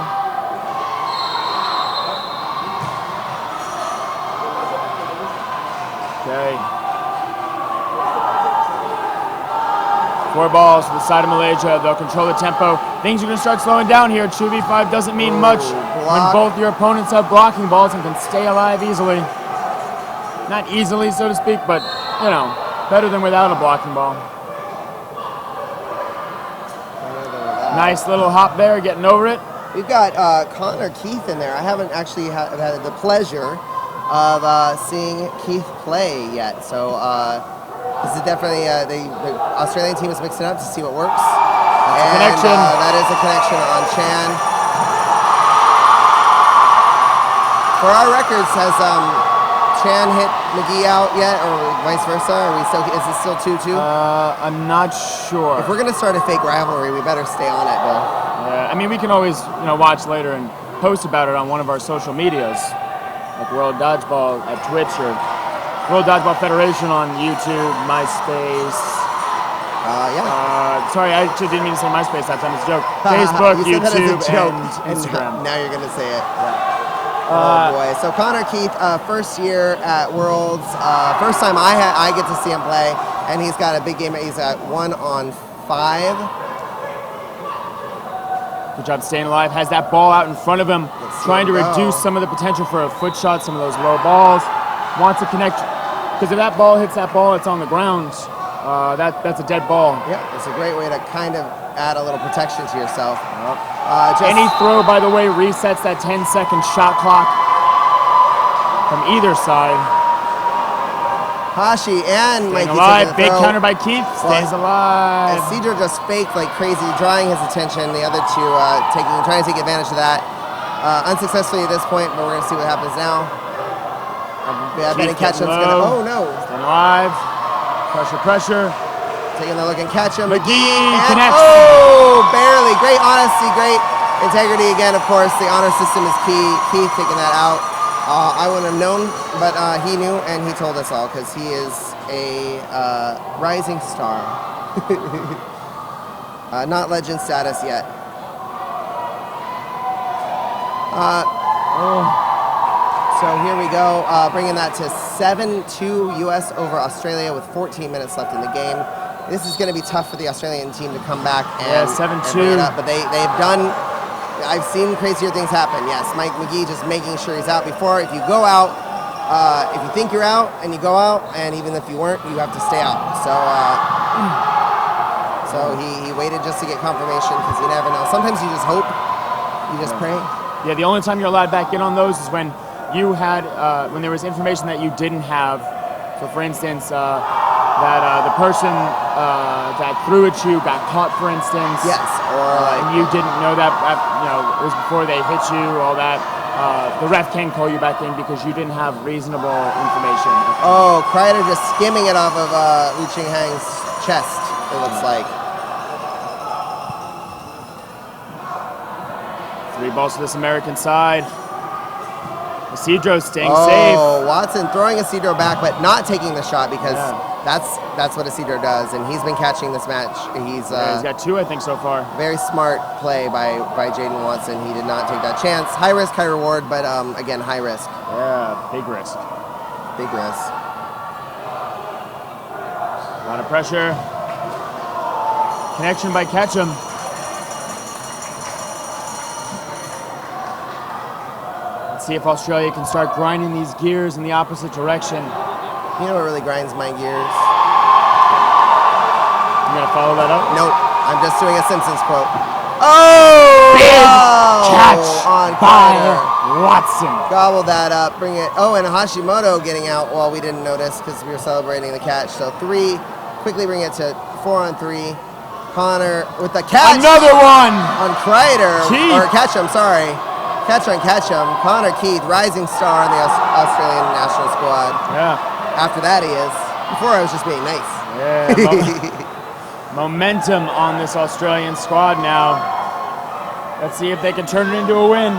Okay. 4 balls to the side of Malaysia. They'll control the tempo. Things are going to start slowing down here. 2v5 doesn't mean much when both your opponents have blocking balls and can stay alive easily. Not easily, so to speak, but, better than without a blocking ball. Nice little hop there, getting over it. We've got Connor Keith in there. I haven't actually had the pleasure of seeing Keith play yet, so this is definitely the Australian team is mixing up to see what works. That's a connection. That is a connection on Chan. For our records, has Chan hit McGee out yet, or vice versa? Is it still 2-2? I'm not sure. If we're gonna start a fake rivalry, we better stay on it, Bill. I mean, we can always watch later and post about it on one of our social medias, like World Dodgeball at Twitch or World Dodgeball Federation on YouTube, MySpace. Sorry, I actually didn't mean to say MySpace that time. It's a joke. Facebook, YouTube, and Instagram. Now you're gonna say it. Yeah. Oh boy! So Connor Keith, first year at Worlds, first time I get to see him play, and he's got a big game. He's at 1-on-5. Good job staying alive. Has that ball out in front of him, trying to reduce some of the potential for a foot shot, some of those low balls. Wants to connect, because if that ball hits that ball, it's on the ground. That's a dead ball. Yeah, it's a great way to kind of add a little protection to yourself. Any throw, by the way, resets that 10-second shot clock. from either side. Hashi and Staying Mikey alive. taking the Big throw. counter by Keith. Stays alive. And Cedro just faked like crazy, drawing his attention. The other two trying to take advantage of that. Unsuccessfully at this point, but we're going to see what happens now. I bet Ketchum's going to... Oh, no. Staying alive. Pressure, pressure. Taking a look and Ketchum. McGee and connects. Oh, barely. Great honesty, great integrity again, of course. The honor system is key. Keith taking that out. I wouldn't have known, but he knew, and he told us all, because he is a rising star. Not legend status yet. So here we go, bringing that to 7-2 U.S. over Australia with 14 minutes left in the game. This is going to be tough for the Australian team to come back and 7-2. But they've done... I've seen crazier things happen. Yes, Mike McGee just making sure he's out before. If you go out, if you think you're out and you go out, and even if you weren't, you have to stay out. So he waited just to get confirmation because you never know. Sometimes you just hope, you just pray. Yeah, the only time you're allowed back in on those is when you had when there was information that you didn't have. So, for instance, that the person that threw at you got caught, for instance. Yes, or and you didn't know that. It was before they hit you. All that. The ref can call you back in because you didn't have reasonable information. Oh, Kreider just skimming it off of Lu Ching Hang's chest. It looks like. 3 balls to this American side. Isidro staying safe. Oh, Watson throwing Isidro back, but not taking the shot because that's what Isidro does, and he's been catching this match. He's got 2, I think, so far. Very smart play by Jaden Watson. He did not take that chance. High risk, high reward, but again, high risk. Yeah, big risk. Big risk. A lot of pressure. Connection by Ketchum. See if Australia can start grinding these gears in the opposite direction. You know what really grinds my gears? You gonna follow that up? Nope. I'm just doing a Simpsons quote. Oh! Big catch on by Kreider. Watson. Gobble that up. Bring it. Oh, and Hashimoto getting out. Well, we didn't notice because we were celebrating the catch. So 3. Quickly bring it to 4-on-3. Connor with the catch. Another one on Kreider. Keith. Or Ketchum, sorry. Catch on Ketchum. Connor Keith, rising star in the Australian national squad. Yeah. After that, he is. Before, I was just being nice. Yeah. Momentum on this Australian squad now. Let's see if they can turn it into a win.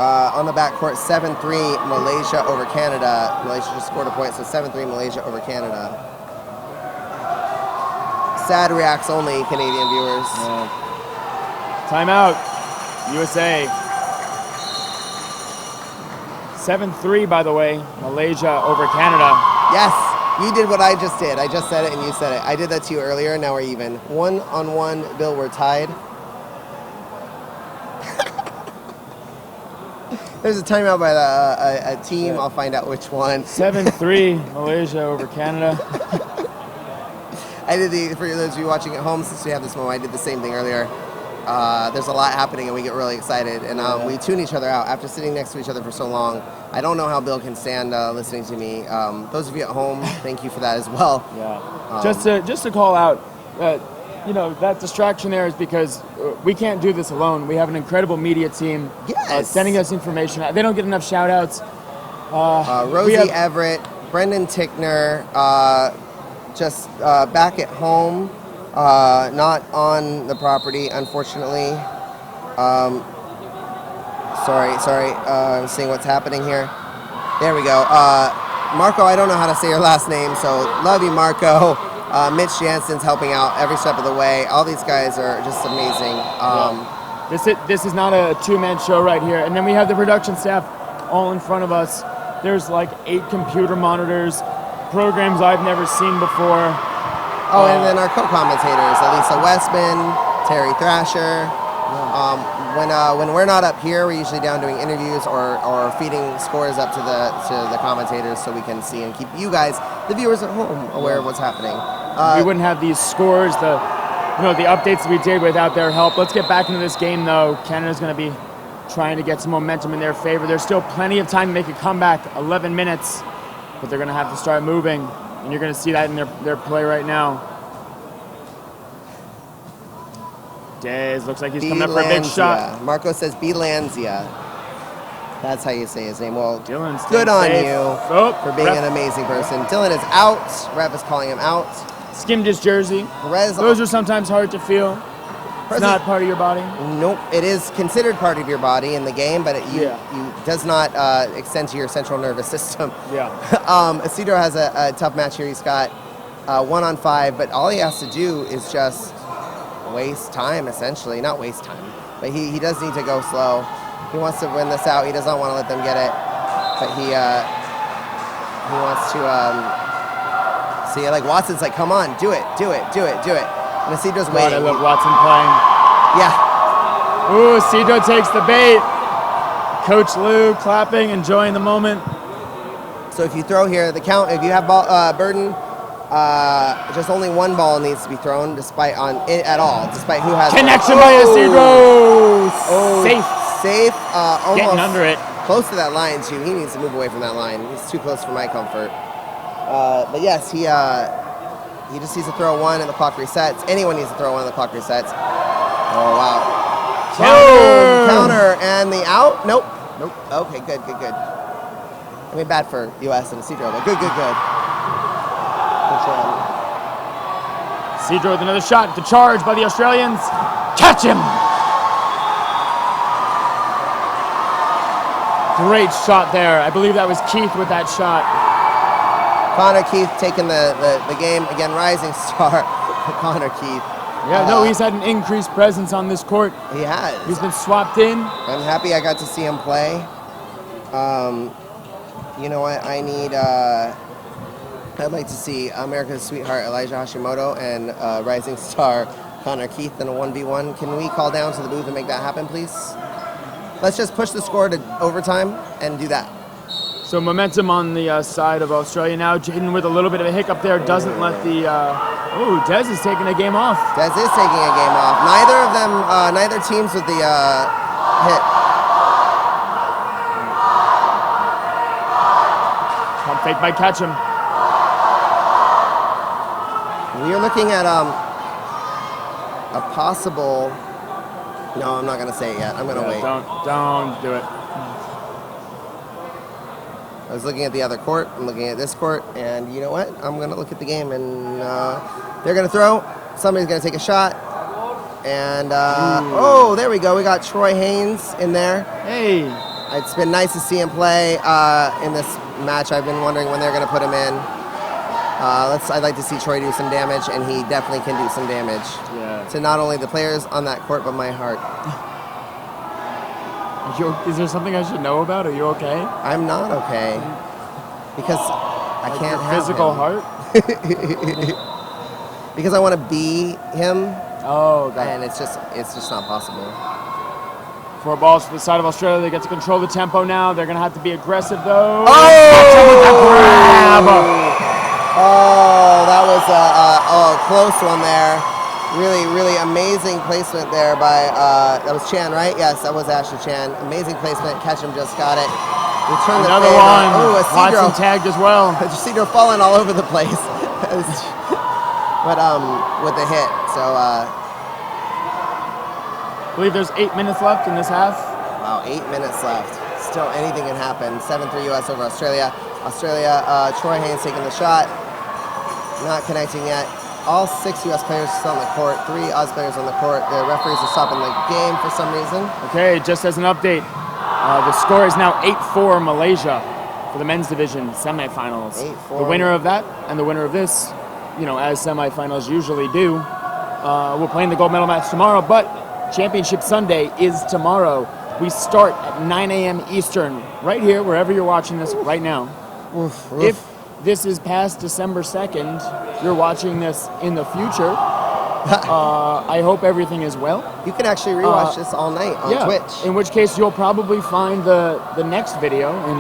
On the backcourt, 7-3 Malaysia over Canada. Malaysia just scored a point, so 7-3 Malaysia over Canada. Sad reacts only, Canadian viewers. Yeah. Timeout, USA. 7-3, by the way, Malaysia over Canada. Yes, you did what I just did. I just said it and you said it. I did that to you earlier, now we're even. 1-on-1, Bill, we're tied. There's a timeout by a team. I'll find out which one. 7-3, Malaysia over Canada. I did for those of you watching at home, since we have this moment, I did the same thing earlier. There's a lot happening and we get really excited and we tune each other out after sitting next to each other for so long. I don't know how Bill can stand listening to me. Those of you at home, thank you for that as well. Yeah. Just to call out, that distraction there is because we can't do this alone. We have an incredible media team sending us information. They don't get enough shout outs. Rosie Everett, Brendan Tickner, just back at home, not on the property, unfortunately. Sorry, I'm seeing what's happening here. There we go. Marco, I don't know how to say your last name, so love you, Marco. Mitch Jansen's helping out every step of the way. All these guys are just amazing. This is not a two-man show right here. And then we have the production staff all in front of us. There's like 8 computer monitors, programs I've never seen before. Oh, and then our co-commentators, Elisa Westman, Terry Thrasher. When we're not up here, we're usually down doing interviews or feeding scores up to the commentators so we can see and keep you guys, the viewers at home, aware of what's happening. We wouldn't have these scores, the the updates we did without their help. Let's get back into this game, though. Canada's going to be trying to get some momentum in their favor. There's still plenty of time to make a comeback, 11 minutes, but they're going to have to start moving, and you're going to see that in their play right now. Dez looks like he's coming up for a big shot. Marco says Belanzia. That's how you say his name. Well, Dylan's good on safe. you for being an amazing person. Dylan is out. Ref is calling him out. Skimmed his jersey. Those are sometimes hard to feel. It's not part of your body. Nope. It is considered part of your body in the game, but it does not extend to your central nervous system. Yeah. Isidro has a tough match here. He's got 1-on-5, but all he has to do is just waste time, essentially. Not waste time, but he does need to go slow. He wants to win this out. He does not want to let them get it, but he wants to see, like, Watson's like, come on, do it. And Isidro's waiting. I love Watson playing. Yeah. Ooh, Isidro takes the bait. Coach Lou clapping, enjoying the moment. So if you throw here, the count, if you have ball, burden, just only one ball needs to be thrown, despite who has connection by Isidro. Safe. Almost getting under it. Close to that line too. He needs to move away from that line. He's too close for my comfort. But yes, he just needs to throw one and the clock resets. Anyone needs to throw one and the clock resets. Oh wow! Counter and the out. Nope. Okay, good. I mean, bad for U.S. and Isidro, but good. Isidro with another shot. The charge by the Australians. Catch him! Great shot there. I believe that was Keith with that shot. Connor Keith taking the game. Again, rising star. Connor Keith. Yeah, no, he's had an increased presence on this court. He has. He's been swapped in. I'm happy I got to see him play. You know what? I'd like to see America's sweetheart Elijah Hashimoto and rising star Connor Keith in a 1v1. Can we call down to the booth and make that happen, please? Let's just push the score to overtime and do that. So momentum on the side of Australia now. Jaden with a little bit of a hiccup there, doesn't let the... Dez is taking a game off. Dez is taking a game off. Neither teams with the hit. Pump fake by Ketchum. We are looking at a possible... No, I'm not going to say it yet. I'm going to wait. Don't do it. I was looking at the other court. I'm looking at this court. And you know what? I'm going to look at the game. And they're going to throw. Somebody's going to take a shot. And, there we go. We got Troy Haynes in there. Hey. It's been nice to see him play in this match. I've been wondering when they're going to put him in. I'd like to see Troy do some damage, and he definitely can do some damage to not only the players on that court, but my heart. Is there something I should know about? Are you okay? I'm not okay because I can't have physical him. Heart. Because I want to be him. Oh, God. And it's just not possible. 4 balls to the side of Australia. They get to control the tempo now. They're going to have to be aggressive, though. Oh, that was a close one there. Really, really amazing placement there by, that was Chan, right? Yes, that was Ashley Chan. Amazing placement. Ketchum just got it. Return the Another favor. one. Oh, Isidro. Watson tagged as well. Isidro falling all over the place. But with the hit. So, I believe there's 8 minutes left in this half. Wow, 8 minutes left. Still anything can happen. 7-3 U.S. over Australia. Troy Haynes taking the shot. Not connecting yet. All 6 U.S. players still on the court. 3 Oz players on the court. The referees are stopping the game for some reason. Okay, just as an update, the score is now 8-4 Malaysia for the men's division semifinals. 8-4. The winner of that and the winner of this, as semifinals usually do, will play in the gold medal match tomorrow. But Championship Sunday is tomorrow. We start at 9 a.m. Eastern, right here, wherever you're watching this right now. Oof. If this is past December 2nd, you're watching this in the future. I hope everything is well. You can actually rewatch this all night on Twitch. In which case, you'll probably find the next video in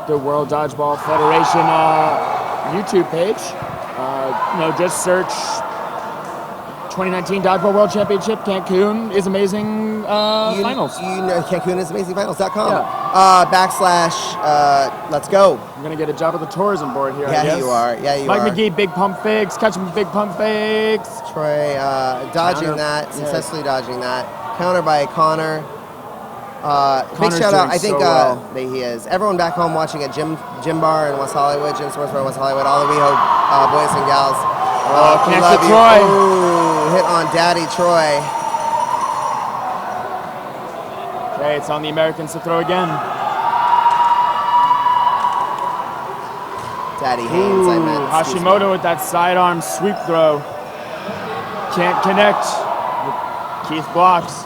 the World Dodgeball Federation YouTube page. Just search 2019 Dodgeball World Championship, Cancun is amazing finals. You know Cancun is amazingfinals.com. Yeah. Let's go. I'm going to get a job at the tourism board here, I Yeah, guess. you are. Yeah, you Mike are. McGee, big pump fakes. Catch him, big pump fakes. Troy dodging Counter. that, Yeah. successfully dodging that. Counter by Connor. Big Connor's shout out. doing I think so well. there he is. Everyone back home watching at Gym Bar in West Hollywood, Gym Sports Bar in West Hollywood. All the WeHo boys and gals. We connects love to you. Troy. Ooh, hit on Daddy Troy. Okay, it's on the Americans to throw again. Daddy Haynes, I meant. Excuse me. Hashimoto with that sidearm sweep throw. Can't connect. Keith blocks.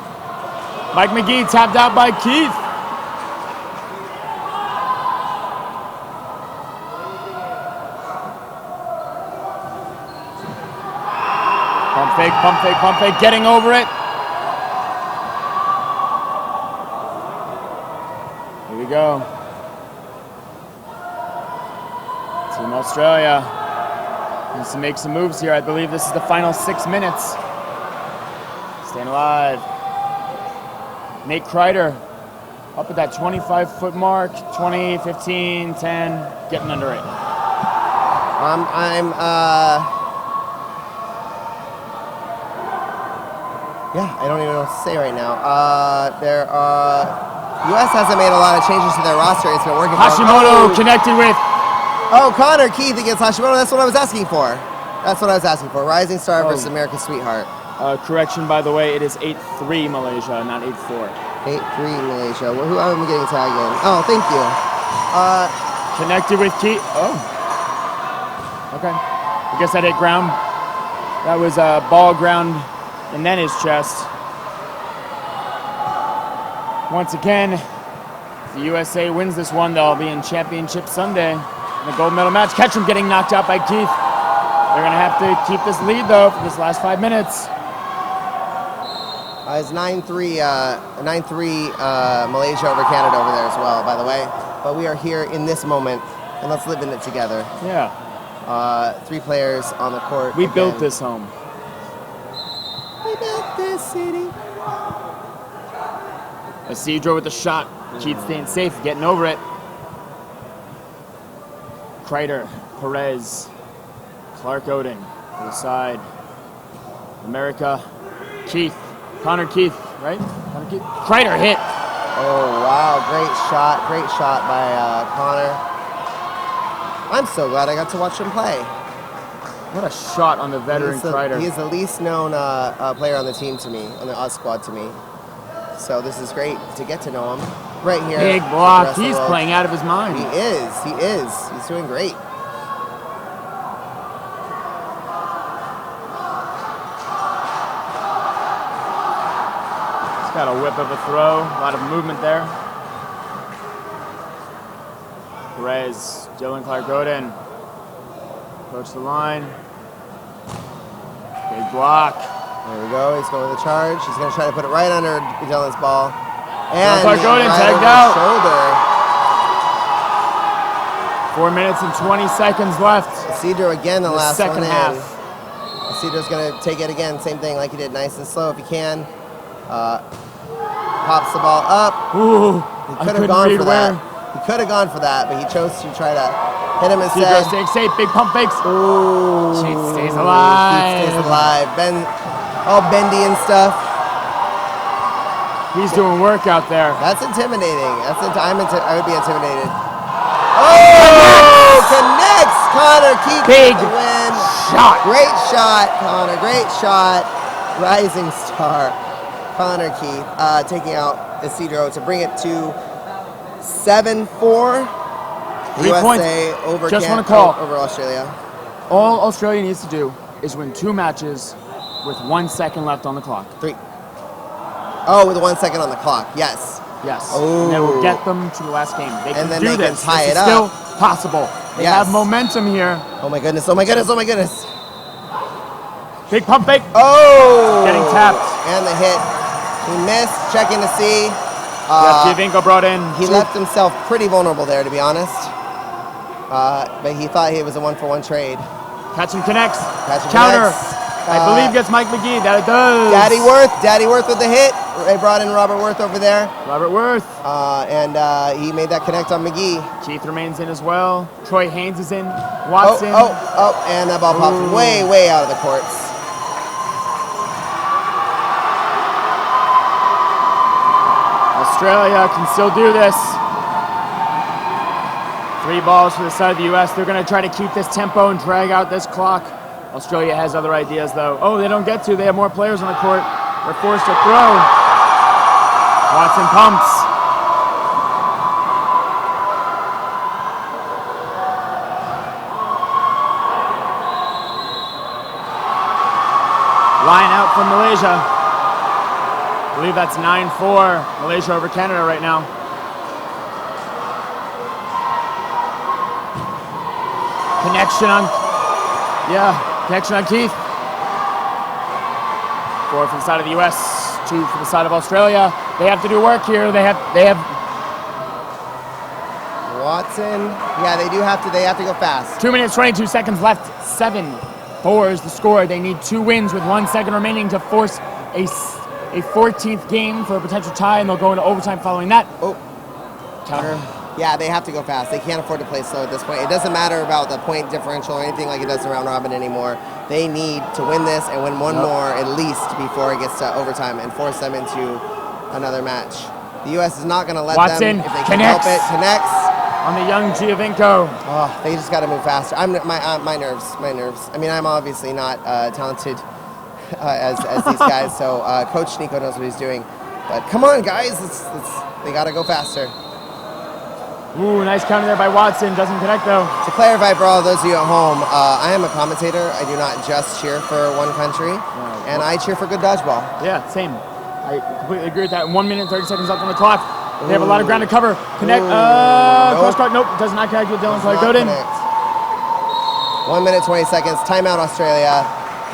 Mike McGee tapped out by Keith. Pump fake, pump fake, pump fake, getting over it. Here we go. Team Australia needs to make some moves here. I believe this is the final 6 minutes. Staying alive. Nate Kreider up at that 25-foot mark. 20, 15, 10, getting under it. I don't even know what to say right now. U.S. hasn't made a lot of changes to their roster. It's been working for Hashimoto connected with. Oh, Connor Keith against Hashimoto. That's what I was asking for. Rising Star versus America's Sweetheart. Correction, by the way, it is 8-3 Malaysia, not 8-4. 8-3 Malaysia. Well, who am I getting tagged in? Oh, thank you. Connected with Keith. Oh. Okay. I guess that hit ground. That was a ball ground and then his chest. Once again, if the USA wins this one, they'll be in Championship Sunday in the gold medal match. Ketchum getting knocked out by Keith. They're going to have to keep this lead, though, for this last 5 minutes. It's 9-3 Malaysia over Canada over there as well, by the way. But we are here in this moment, and let's live in it together. Yeah. 3 players on the court. We built this home. We built this city. Isidro with the shot. Keith staying safe, getting over it. Kreider, Perez, Clark Oden to the side. America, Keith. Connor Keith, right? Connor Keith. Kreider hit. Oh, wow. Great shot by Connor. I'm so glad I got to watch him play. What a shot on the veteran Kreider. He is the least known player on the team to me, on the Oz squad to me. So this is great to get to know him right here. Big block. He's playing out of his mind. He is. He's doing great. Got a whip of a throw, a lot of movement there. Perez, Dylan Clark Oden. Approach the line. Big block. There we go. He's going with the charge. He's going to try to put it right under Dylan's ball. And Clark Oden right tagged over out. Shoulder. 4 minutes and 20 seconds left. Isidro again, the last second one half. in. Isidro's going to take it again. Same thing like he did, nice and slow if he can. Pops the ball up. Ooh, He could have gone for that. He could have gone for that, but he chose to try to hit him instead. Isidro staying safe, big pump fakes. Ooh. Keith stays alive. Keith stays alive. All bendy and stuff. He's doing work out there. That's intimidating. I would be intimidated. Oh! Connects! Connor Keith Big with the win. shot. Great shot, Connor. Great shot. Rising star. Connor Keith taking out Isidro to bring it to 7-4. 3 USA points. over Just want to call. over Australia. All Australia needs to do is win 2 matches with 1 second left on the clock. 3. Oh, with 1 second on the clock. Yes. Yes. Oh. And that will get them to the last game. They can And then do they can this. tie This it is up. still possible. They Yes. have momentum here. Oh my goodness. Oh my goodness. Oh my goodness. Big pump fake. Oh! Getting tapped. And the hit. He missed. Checking to see. Yevchenko brought in. He left himself pretty vulnerable there, to be honest. But he thought he was a 1-for-1 trade. Catch and connects. Catch and Counter. connects. I believe gets Mike McGee. That it does. Daddy Worth with the hit. They brought in Robert Worth over there. Robert Worth. And he made that connect on McGee. Keith remains in as well. Troy Haynes is in. Watson. And that ball popped way out of the courts. Australia can still do this. 3 balls for the side of the U.S. They're going to try to keep this tempo and drag out this clock. Australia has other ideas, though. Oh, they don't get to. They have more players on the court. They're forced to throw. Watson pumps. Line out from Malaysia. I believe that's 9-4. Malaysia over Canada right now. Connection on Keith. 4 for the side of the U.S., 2 for the side of Australia. They have to do work here. They have. Watson. Yeah, they do have to. They have to go fast. 2 minutes, 22 seconds left. 7-4 is the score. They need 2 wins with 1 second remaining to force a 14th game for a potential tie, and they'll go into overtime following that. Counter. Yeah, they have to go fast. They can't afford to play slow at this point. It doesn't matter about the point differential or anything like it does in round robin anymore. They need to win this and win one more at least before it gets to overtime and force them into another match. The U.S. is not going to let them, if they can help it. Connects. On the young Giovinco. Oh, they just got to move faster. My nerves. I mean, I'm obviously not talented as these guys, so Coach Nico knows what he's doing. But come on, guys. They got to go faster. Ooh, nice counter there by Watson. Doesn't connect, though. To clarify for all those of you at home, I am a commentator. I do not just cheer for one country, and I cheer for good dodgeball. Yeah, same. I completely agree with that. 1 minute, 30 seconds left on the clock. They have a lot of ground to cover. Connect. Cross court. Nope, does not connect with Dylan Clark-Godin. 1 minute, 20 seconds. Timeout, Australia.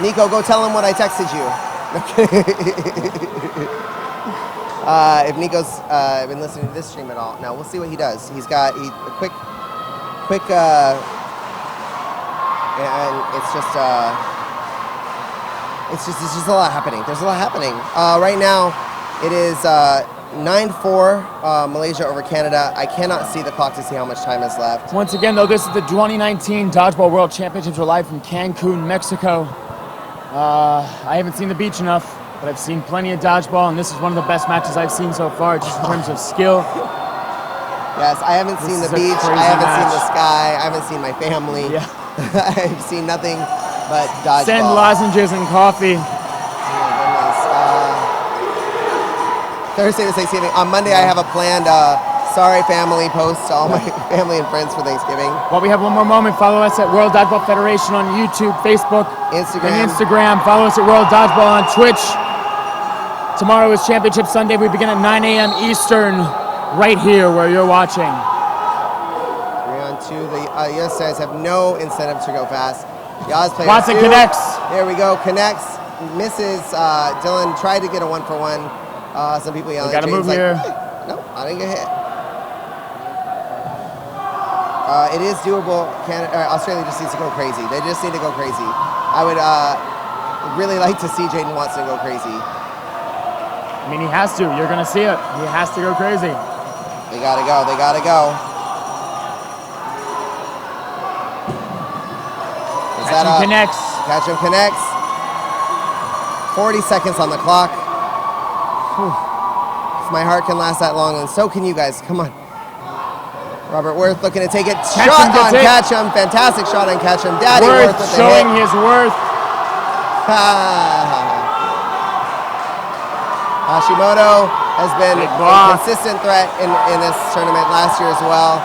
Nico, go tell him what I texted you. If Nico's been listening to this stream at all, now we'll see what he does. He's got a quick, and it's just a lot happening. There's a lot happening. Right now, it is 9-4 Malaysia over Canada. I cannot see the clock to see how much time is left. Once again, though, this is the 2019 Dodgeball World Championships. We're live from Cancun, Mexico. I haven't seen the beach enough, but I've seen plenty of dodgeball, and this is one of the best matches I've seen so far, just in terms of skill. Yes, I haven't seen the beach. I haven't seen the sky. I haven't seen my family. Yeah. I've seen nothing but dodgeball. Send lozenges and coffee. Oh my goodness. Thursday to Thanksgiving. On Monday, I have a planned sorry family post to all my family and friends for Thanksgiving. Well, we have one more moment. Follow us at World Dodgeball Federation on YouTube, Facebook, Instagram. Follow us at World Dodgeball on Twitch. Tomorrow is Championship Sunday. We begin at 9 a.m. Eastern, right here where you're watching. 3-on-2. The U.S. guys have no incentive to go fast. The Oz player Watson connects. There we go. Connects. Misses. Dylan tried to get a 1-for-1. Some people yelling. We got to move here. Hey, no, I didn't get hit. It is doable. Australia just needs to go crazy. They just need to go crazy. I would really like to see Jaden Watson go crazy. I mean, he has to. You're going to see it. He has to go crazy. They got to go. They got to go. Catch him connects. Catch him connects. 40 seconds on the clock. Whew. If my heart can last that long, and so can you guys. Come on. Robert Worth looking to take it. Shot on catch him. Fantastic shot on catch him. Daddy Worth with the showing his worth. Hashimoto has been a consistent threat in this tournament last year as well.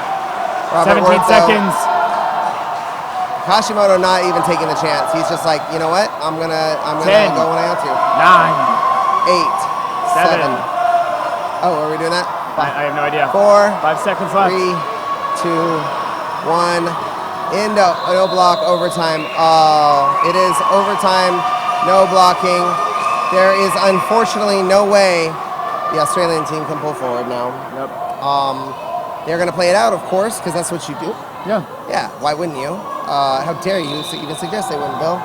Robert 17 seconds. Hashimoto not even taking the chance. He's just like, you know what? I'm gonna 10, go when I have to. 9, 8, 7. Oh, are we doing that? I have no idea. 4, 5 seconds left. 3, 2, 1. No block, overtime. Oh, it is overtime, no blocking. There is unfortunately no way the Australian team can pull forward now. Yep. They're going to play it out, of course, because that's what you do. Yeah. Yeah, why wouldn't you? How dare you even suggest they wouldn't, Bill?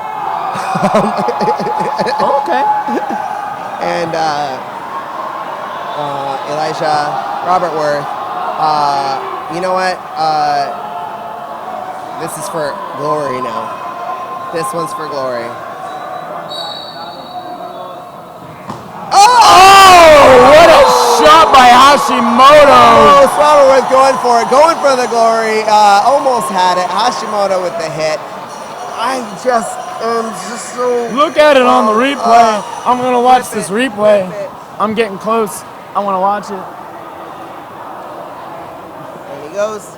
Okay. And Elijah, Robert Worth. You know what? This is for glory now. This one's for glory. What a shot by Hashimoto! Oh, Robert Worth going for it, going for the glory. Almost had it. Hashimoto with the hit. I just so. Look at it on the replay. I'm gonna watch this replay. I'm getting close. I want to watch it. There he goes.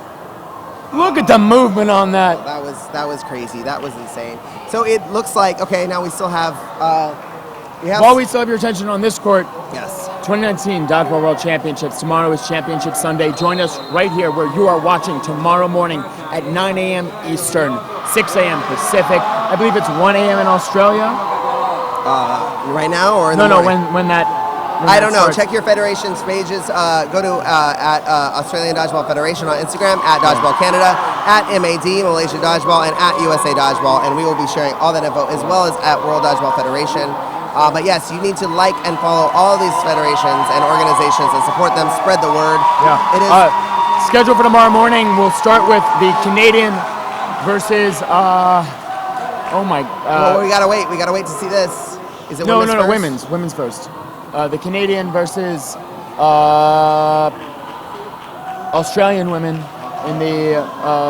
Look at the movement on that. That was crazy. That was insane. So it looks like okay. Now we still have. While we still have your attention on this court, Yes. 2019 Dodgeball World Championships. Tomorrow is Championship Sunday. Join us right here where you are watching tomorrow morning at 9 a.m. Eastern, 6 a.m. Pacific. I believe it's 1 a.m. in Australia. Right now or in No, the morning? when that. I don't know. Check your federation's pages. Go to at Australian Dodgeball Federation on Instagram, at Dodgeball Canada, at MAD, Malaysia Dodgeball, and at USA Dodgeball. And we will be sharing all that info as well as at World Dodgeball Federation. But yes, you need to like and follow all these federations and organizations and support them. Spread the word. Yeah. It is Scheduled for tomorrow morning. We'll start with the Canadian versus. Oh my. well, we gotta wait. We gotta wait to see this. Is it No, women's no, first? women's. Women's first. The Canadian versus Australian women in the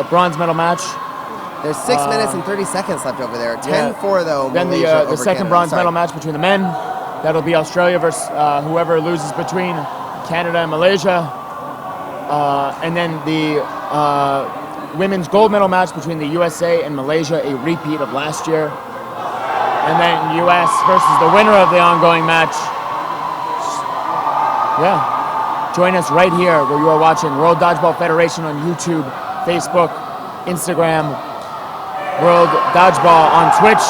bronze medal match. There's 6 minutes and 30 seconds left over there. 10-4 though. Then Malaysia the over second Canada. bronze Sorry. medal match between the men. That'll be Australia versus whoever loses between Canada and Malaysia. And then the women's gold medal match between the USA and Malaysia, a repeat of last year. And then US versus the winner of the ongoing match. Yeah. Join us right here where you are watching World Dodgeball Federation on YouTube, Facebook, Instagram, World Dodgeball on Twitch.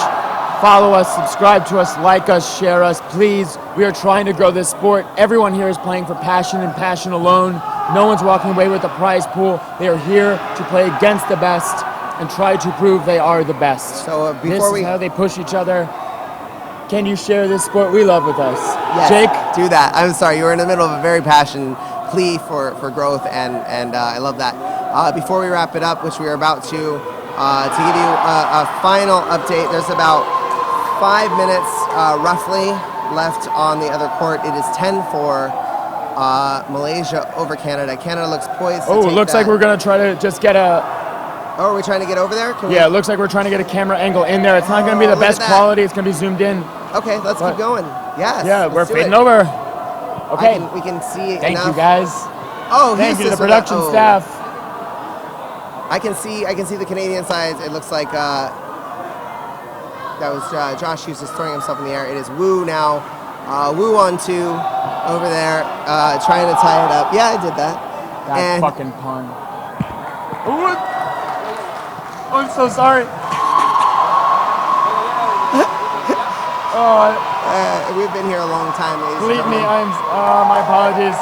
Follow us, subscribe to us, like us, share us, please. We are trying to grow this sport. Everyone here is playing for passion and passion alone. No one's walking away with a prize pool. They are here to play against the best and try to prove they are the best. So This is how they push each other. Can you share this sport we love with us? Yes, Jake? do that. I'm sorry, you were in the middle of a very passionate plea for growth, and I love that. Before we wrap it up, which we are about to give you a final update, there's about 5 minutes roughly left on the other court. It is 10-4, Malaysia over Canada. Canada looks poised to Oh, take it looks that. like we're going to try to just get a... Oh, are we trying to get over there? Can Yeah, it looks like we're trying to get a camera angle in there. It's not going to be the look best at that. quality. It's going to be zoomed in. Okay, let's keep going. Yes. Yeah, let's we're do fading it. over. Okay. We can see Thank enough. you, guys. Oh, Thank you to the Houston's with production that. Oh. staff. I can see the Canadian sides. It looks like that was Josh Hughes just throwing himself in the air. It is Wu now. Wu on 2 over there, trying to tie it up. Yeah, I did that. That And- fucking pun. Ooh, I'm so sorry. We've been here a long time, ladies and Believe me, gentlemen. my apologies.